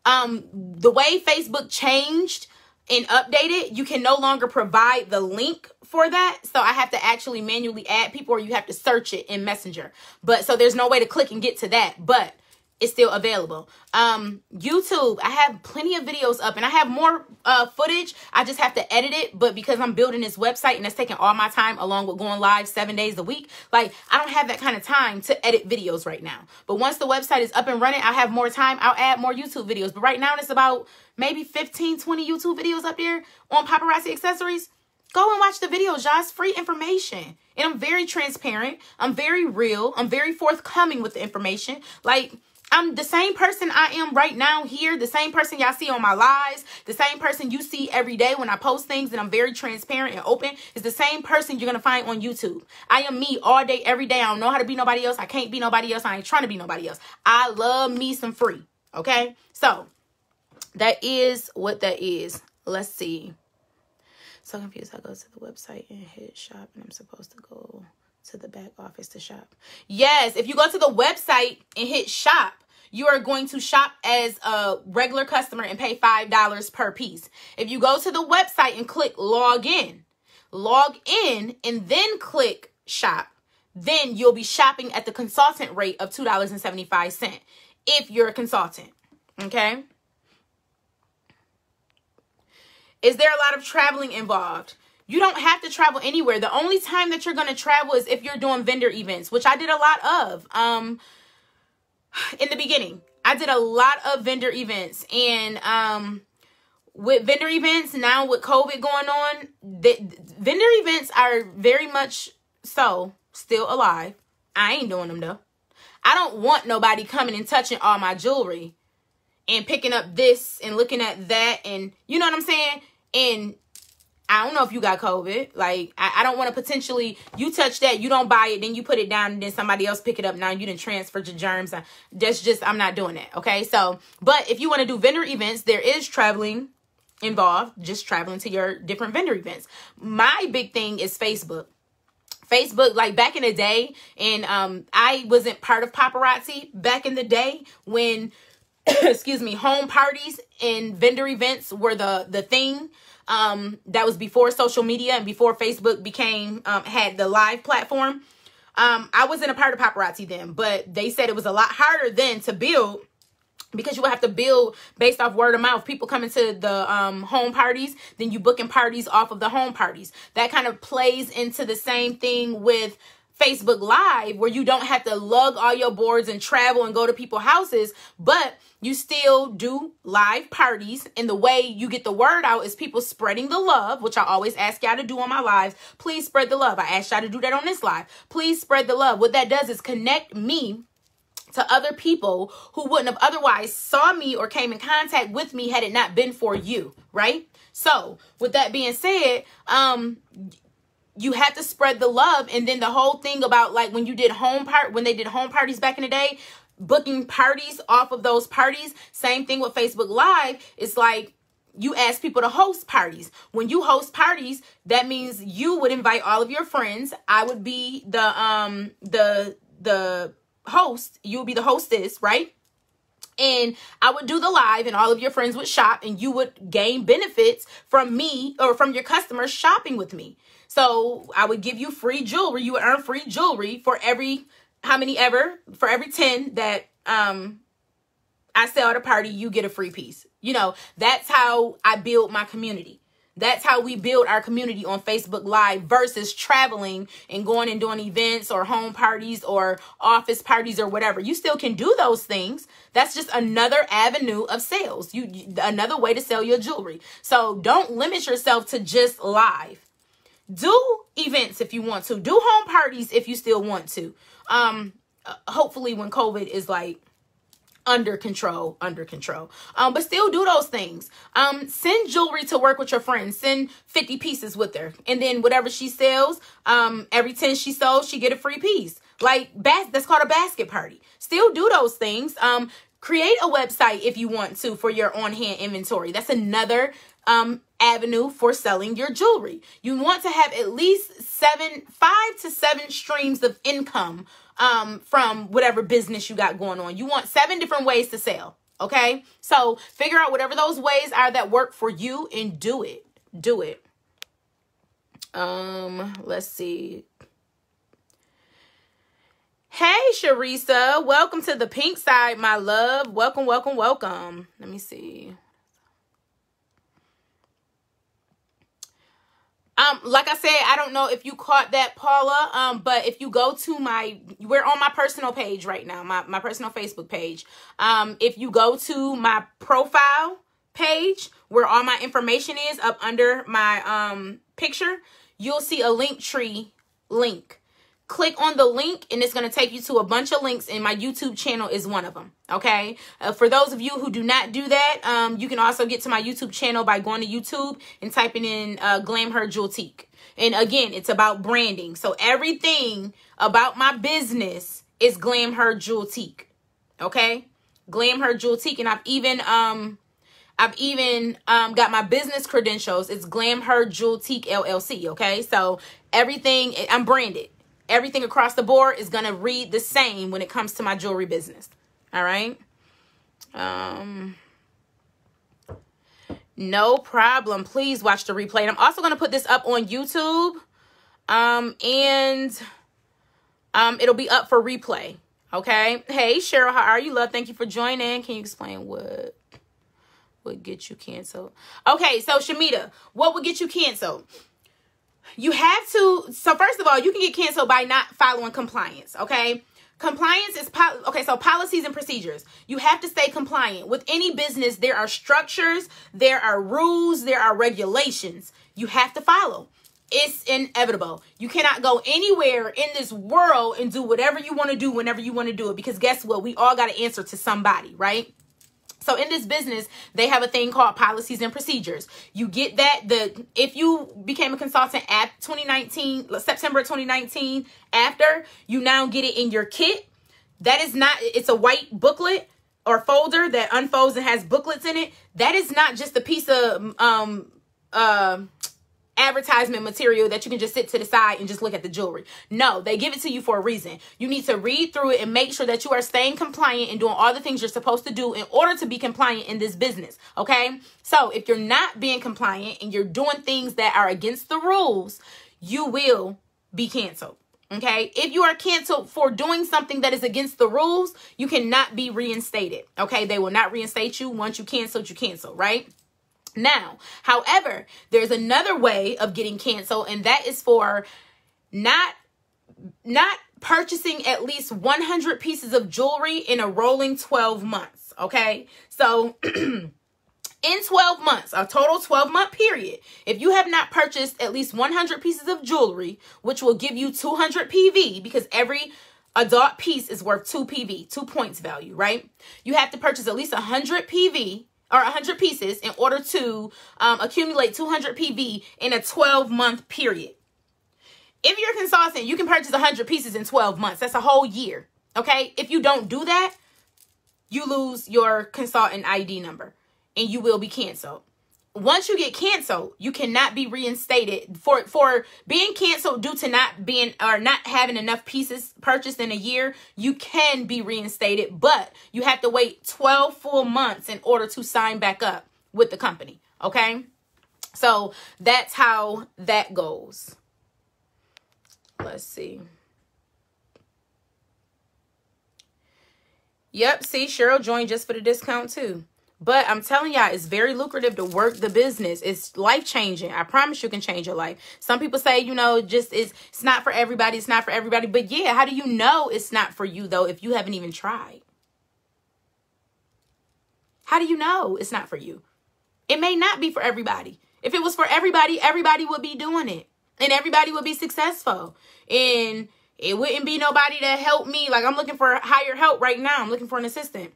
[SPEAKER 1] The way Facebook changed and updated, you can no longer provide the link for that. So I have to actually manually add people or you have to search it in Messenger. But so there's no way to click and get to that, but it's still available. YouTube, I have plenty of videos up and I have more footage. I just have to edit it. But because I'm building this website and it's taking all my time along with going live 7 days a week, like I don't have that kind of time to edit videos right now. But once the website is up and running, I'll have more time. I'll add more YouTube videos. But right now it's about maybe 15, 20 YouTube videos up there on Paparazzi Accessories. Go and watch the videos, y'all. It's free information. And I'm very transparent. I'm very real. I'm very forthcoming with the information. Like, I'm the same person I am right now here, the same person y'all see on my lives, the same person you see every day when I post things and I'm very transparent and open is the same person you're going to find on YouTube. I am me all day, every day. I don't know how to be nobody else. I can't be nobody else. I ain't trying to be nobody else. I love me some Phree. Okay. So that is what that is. Let's see. So confused. I go to the website and hit shop and I'm supposed to go to the back office to shop. Yes, if you go to the website and hit shop, you are going to shop as a regular customer and pay $5 per piece. If you go to the website and click log in and then click shop, then you'll be shopping at the consultant rate of $2.75 if you're a consultant. Okay. Is there a lot of traveling involved? You don't have to travel anywhere. The only time that you're going to travel is if you're doing vendor events, which I did a lot of in the beginning. I did a lot of vendor events. And with vendor events, now with COVID going on, vendor events are very much so still alive. I ain't doing them, though. I don't want nobody coming and touching all my jewelry and picking up this and looking at that. And you know what I'm saying? And I don't know if you got COVID. Like, I don't want to potentially, you touch that, you don't buy it, then you put it down, and then somebody else pick it up. Now you didn't transfer your germs. I'm not doing that. Okay. So, but if you want to do vendor events, there is traveling involved, just traveling to your different vendor events. My big thing is Facebook. Facebook, like back in the day, and I wasn't part of Paparazzi back in the day when, excuse me, home parties and vendor events were the thing. That was before social media and before Facebook became, had the live platform. I wasn't a part of Paparazzi then, but they said it was a lot harder then to build, because you would have to build based off word of mouth. People coming to the home parties, then you booking parties off of the home parties. That kind of plays into the same thing with Facebook Live, where you don't have to lug all your boards and travel and go to people's houses, but you still do live parties. And the way you get the word out is people spreading the love, which I always ask y'all to do on my lives. Please spread the love. I asked y'all to do that on this live. Please spread the love. What that does is connect me to other people who wouldn't have otherwise saw me or came in contact with me had it not been for you, right? So with that being said, you have to spread the love. And then the whole thing about like when they did home parties back in the day, booking parties off of those parties, same thing with Facebook Live. It's like you ask people to host parties. When you host parties, that means you would invite all of your friends. I would be the host. You would be the hostess, right? And I would do the live and all of your friends would shop and you would gain benefits from me or from your customers shopping with me. So I would give you free jewelry. You would earn free jewelry for every, for every 10 that I sell at a party, you get a free piece. You know, that's how I build my community. That's how we build our community on Facebook Live versus traveling and going and doing events or home parties or office parties or whatever. You still can do those things. That's just another avenue of sales. Another way to sell your jewelry. So don't limit yourself to just live. Do events if you want to. Do home parties if you still want to. Hopefully when COVID is like under control. But still do those things. Send jewelry to work with your friends. Send 50 pieces with her. And then whatever she sells, every 10 she sells, she get a free piece. Like that's called a basket party. Still do those things. Create a website if you want to for your on-hand inventory. That's another avenue for selling your jewelry. You want to have at least 5 to 7 streams of income from whatever business you got going on. You want 7 different ways to sell. Okay. So figure out whatever those ways are that work for you and do it. Do it. Let's see. Hey, Sharisa, welcome to the pink side, my love. Welcome. Let me see. Like I said, I don't know if you caught that, Paula, but if you go to we're on my personal page right now, my personal Facebook page. If you go to my profile page where all my information is up under my picture, you'll see a link tree link. Click on the link and it's going to take you to a bunch of links, and my YouTube channel is one of them. Okay. For those of you who do not do that, you can also get to my YouTube channel by going to YouTube and typing in GlamHer Jewels. And again, it's about branding. So everything about my business is GlamHer Jewels. Okay. GlamHer Jewels. And I've even got my business credentials. It's GlamHer Jewels LLC. Okay. So everything, I'm branded. Everything across the board is going to read the same when it comes to my jewelry business. All right. No problem. Please watch the replay. And I'm also going to put this up on YouTube. It'll be up for replay. Okay. Hey, Cheryl, how are you, love? Thank you for joining. Can you explain what would get you canceled? Okay. So Shamita, what would get you canceled? You have to, so first of all, you can get canceled by not following compliance, okay? Compliance is, so policies and procedures. You have to stay compliant. With any business, there are structures, there are rules, there are regulations you have to follow. It's inevitable. You cannot go anywhere in this world and do whatever you want to do whenever you want to do it, because guess what? We all got to answer to somebody, right? So in this business, they have a thing called policies and procedures. You get that. If you became a consultant at September 2019, after, you now get it in your kit. That is not, it's a white booklet or folder that unfolds and has booklets in it. That is not just a piece of advertisement material that you can just sit to the side and just look at the jewelry. No, they give it to you for a reason. You need to read through it and make sure that you are staying compliant and doing all the things you're supposed to do in order to be compliant in this business. Okay. So if you're not being compliant and you're doing things that are against the rules, you will be canceled. Okay, if you are canceled for doing something that is against the rules, you cannot be reinstated. Okay, they will not reinstate you. Once you cancel, right? Now, however, there's another way of getting canceled, and that is for not purchasing at least 100 pieces of jewelry in a rolling 12 months. Okay, so in 12 months, a total 12-month period, if you have not purchased at least 100 pieces of jewelry, which will give you 200 PV, because every adult piece is worth 2 PV, 2 points value, right? You have to purchase at least 100 PV or 100 pieces in order to accumulate 200 PV in a 12-month period. If you're a consultant, you can purchase 100 pieces in 12 months. That's a whole year, okay? If you don't do that, you lose your consultant ID number, and you will be canceled. Once you get canceled, you cannot be reinstated for being canceled due to not having enough pieces purchased in a year. You can be reinstated, but you have to wait 12 full months in order to sign back up with the company. Okay, so that's how that goes. Let's see. Yep, see, Cheryl joined just for the discount too. But I'm telling y'all, it's very lucrative to work the business. It's life-changing. I promise you can change your life. Some people say, you know, just it's not for everybody. It's not for everybody. But yeah, how do you know it's not for you, though, if you haven't even tried? How do you know it's not for you? It may not be for everybody. If it was for everybody, everybody would be doing it. And everybody would be successful. And it wouldn't be nobody to help me. Like, I'm looking for higher help right now. I'm looking for an assistant.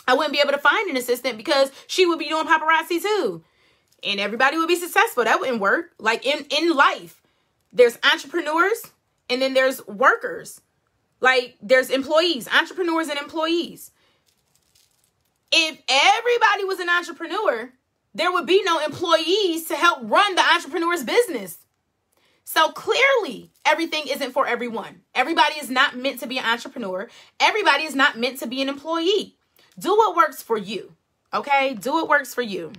[SPEAKER 1] I wouldn't be able to find an assistant because she would be doing paparazzi too. And everybody would be successful. That wouldn't work. Like in life, there's entrepreneurs and then there's workers. Like there's employees, entrepreneurs and employees. If everybody was an entrepreneur, there would be no employees to help run the entrepreneur's business. So clearly, everything isn't for everyone. Everybody is not meant to be an entrepreneur. Everybody is not meant to be an employee. Do what works for you, okay? Do what works for you.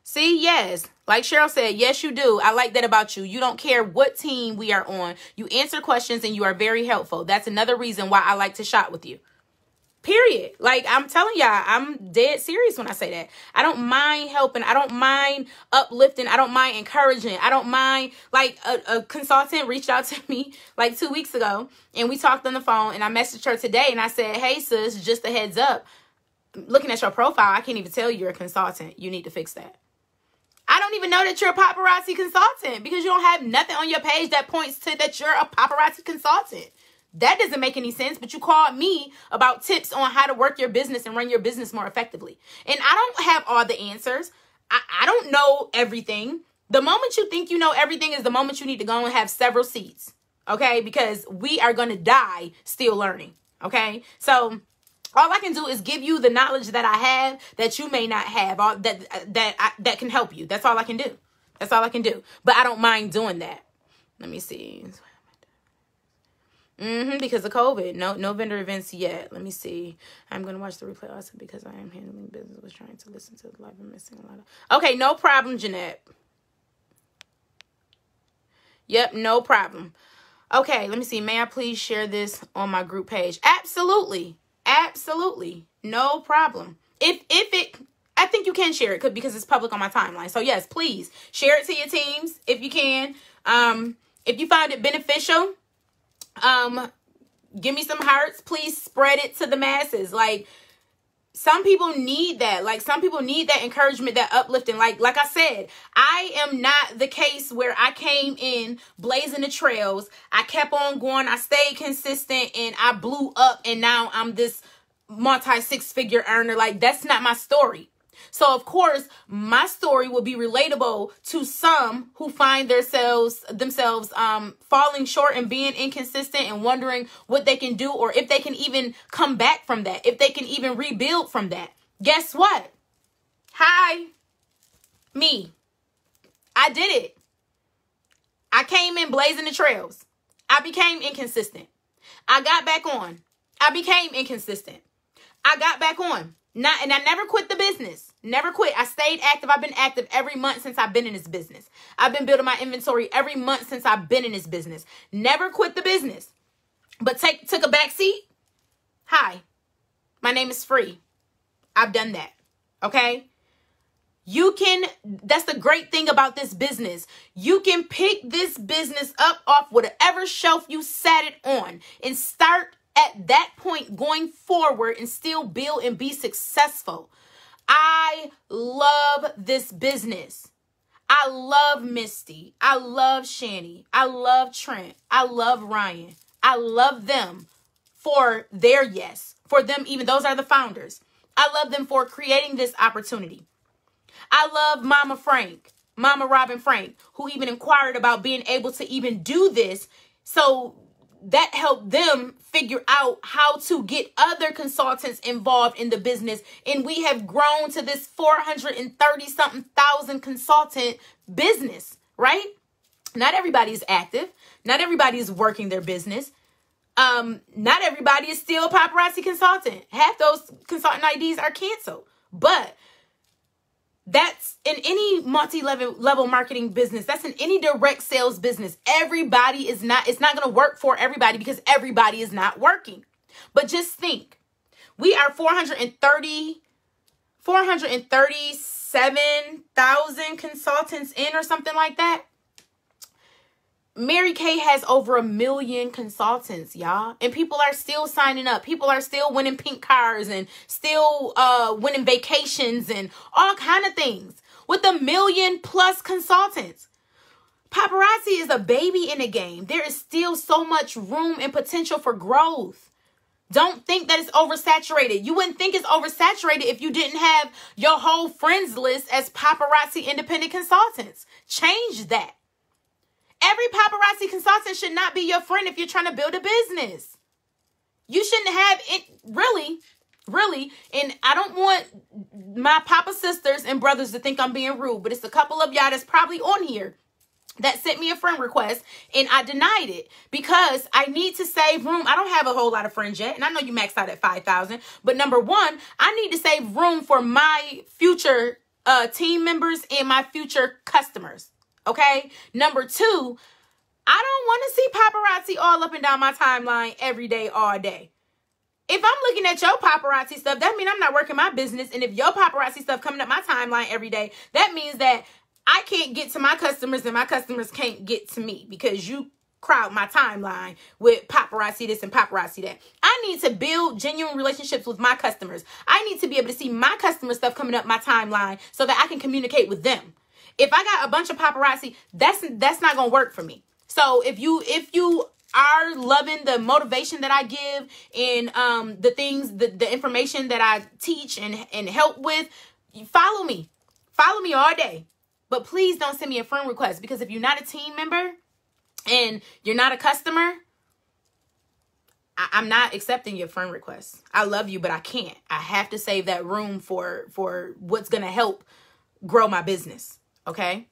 [SPEAKER 1] See, yes, like Cheryl said, yes, you do. I like that about you. You don't care what team we are on. You answer questions and you are very helpful. That's another reason why I like to shop with you. Period. Like, I'm telling y'all, I'm dead serious when I say that. I don't mind helping. I don't mind uplifting. I don't mind encouraging. I don't mind, like, a consultant reached out to me like 2 weeks ago, and we talked on the phone, and I messaged her today, and I said, hey, sis, just a heads up. Looking at your profile, I can't even tell you're a consultant. You need to fix that. I don't even know that you're a paparazzi consultant because you don't have nothing on your page that points to that you're a paparazzi consultant. That doesn't make any sense, but you called me about tips on how to work your business and run your business more effectively. And I don't have all the answers. I don't know everything. The moment you think you know everything is the moment you need to go and have several seats, okay? Because we are going to die still learning, okay? So all I can do is give you the knowledge that I have that you may not have, that can help you. That's all I can do. That's all I can do. But I don't mind doing that. Let me see. Because of COVID. No vendor events yet. Let me see. I'm going to watch the replay also because I am handling business. Was trying to listen to the live and missing a lot of... Okay, no problem, Jeanette. Yep, no problem. Okay, let me see. May I please share this on my group page? Absolutely. Absolutely. No problem. If it... I think you can share it because it's public on my timeline. So yes, please share it to your teams if you can. If you find it beneficial... give me some hearts. Please spread it to the masses. Like, some people need that. Like, some people need that encouragement, that uplifting. Like I said, I am not the case where I came in blazing the trails. I kept on going. I stayed consistent and I blew up. And now I'm this multi-six-figure earner. Like, that's not my story. So, of course, my story will be relatable to some who find themselves falling short and being inconsistent and wondering what they can do or if they can even come back from that, if they can even rebuild from that. Guess what? Hi, me. I did it. I came in blazing the trails. I became inconsistent. I got back on. I became inconsistent. I got back on. And I never quit the business. Never quit. I stayed active. I've been active every month since I've been in this business. I've been building my inventory every month since I've been in this business. Never quit the business. But took a back seat. Hi, my name is Phree. I've done that. Okay? That's the great thing about this business. You can pick this business up off whatever shelf you sat it on and start at that point going forward and still build and be successful. I love this business. I love Misty. I love Shani. I love Trent. I love Ryan. I love them for their yes. For them, even those are the founders. I love them for creating this opportunity. I love Mama Frank, Mama Robin Frank, who even inquired about being able to even do this. So that helped them figure out how to get other consultants involved in the business. And we have grown to this 430-something thousand consultant business, right? Not everybody is active. Not everybody is working their business. Not everybody is still a paparazzi consultant. Half those consultant IDs are canceled. But that's in any multi-level marketing business. That's in any direct sales business. Everybody is not, it's not going to work for everybody because everybody is not working. But just think, we are 437,000 consultants in or something like that. Mary Kay has over 1 million consultants, y'all. And people are still signing up. People are still winning pink cars and still winning vacations and all kind of things with 1 million+ consultants. Paparazzi is a baby in the game. There is still so much room and potential for growth. Don't think that it's oversaturated. You wouldn't think it's oversaturated if you didn't have your whole friends list as paparazzi independent consultants. Change that. Every paparazzi consultant should not be your friend if you're trying to build a business. You shouldn't have it, really. And I don't want my papa sisters and brothers to think I'm being rude, but it's a couple of y'all that's probably on here that sent me a friend request and I denied it because I need to save room. I don't have a whole lot of friends yet. And I know you maxed out at 5,000, but number one, I need to save room for my future team members and my future customers. Okay. Number two, I don't want to see paparazzi all up and down my timeline every day, all day. If I'm looking at your paparazzi stuff, that means I'm not working my business. And if your paparazzi stuff coming up my timeline every day, that means that I can't get to my customers and my customers can't get to me because you crowd my timeline with paparazzi this and paparazzi that. I need to build genuine relationships with my customers. I need to be able to see my customer stuff coming up my timeline so that I can communicate with them. If I got a bunch of paparazzi, that's not going to work for me. So if you are loving the motivation that I give and the things, the information that I teach and help with, follow me. Follow me all day. But please don't send me a friend request because if you're not a team member and you're not a customer, I'm not accepting your friend request. I love you, but I can't. I have to save that room for what's going to help grow my business. Okay.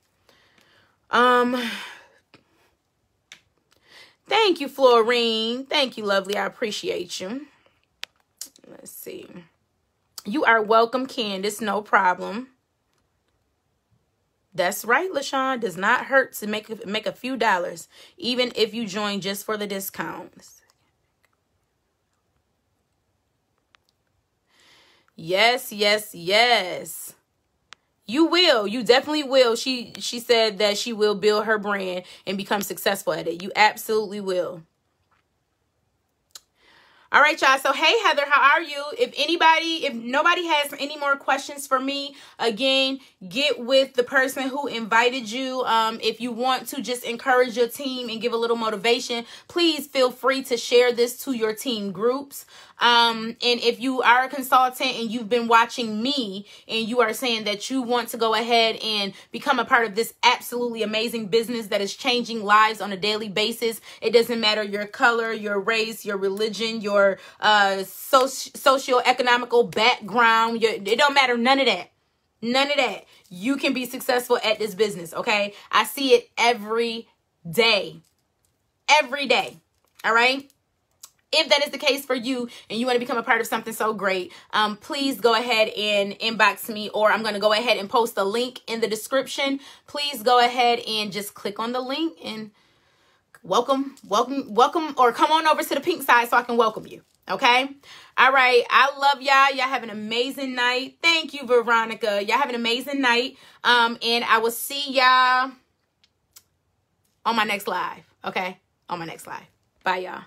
[SPEAKER 1] Thank you, Florine. Thank you, lovely. I appreciate you. Let's see. You are welcome, Candace. No problem. That's right, LaShawn. Does not hurt to make a few dollars, even if you join just for the discounts. Yes, yes, yes. You will. You definitely will. She said that she will build her brand and become successful at it. You absolutely will. All right, y'all. So, hey, Heather, how are you? If nobody has any more questions for me, again, get with the person who invited you. If you want to just encourage your team and give a little motivation, please feel free to share this to your team groups. And if you are a consultant and you've been watching me and you are saying that you want to go ahead and become a part of this absolutely amazing business that is changing lives on a daily basis, it doesn't matter your color, your race, your religion, your socio-economical background. It don't matter. None of that. None of that. You can be successful at this business. Okay. I see it every day. Every day. All right. if that is the case for you and you want to become a part of something so great, please go ahead and inbox me, or I'm going to go ahead and post a link in the description. Please go ahead and just click on the link and welcome, or come on over to the pink side so I can welcome you. Okay. All right. I love y'all. Y'all have an amazing night. Thank you, Veronica. Y'all have an amazing night. And I will see y'all on my next live. Okay. On my next live. Bye, y'all.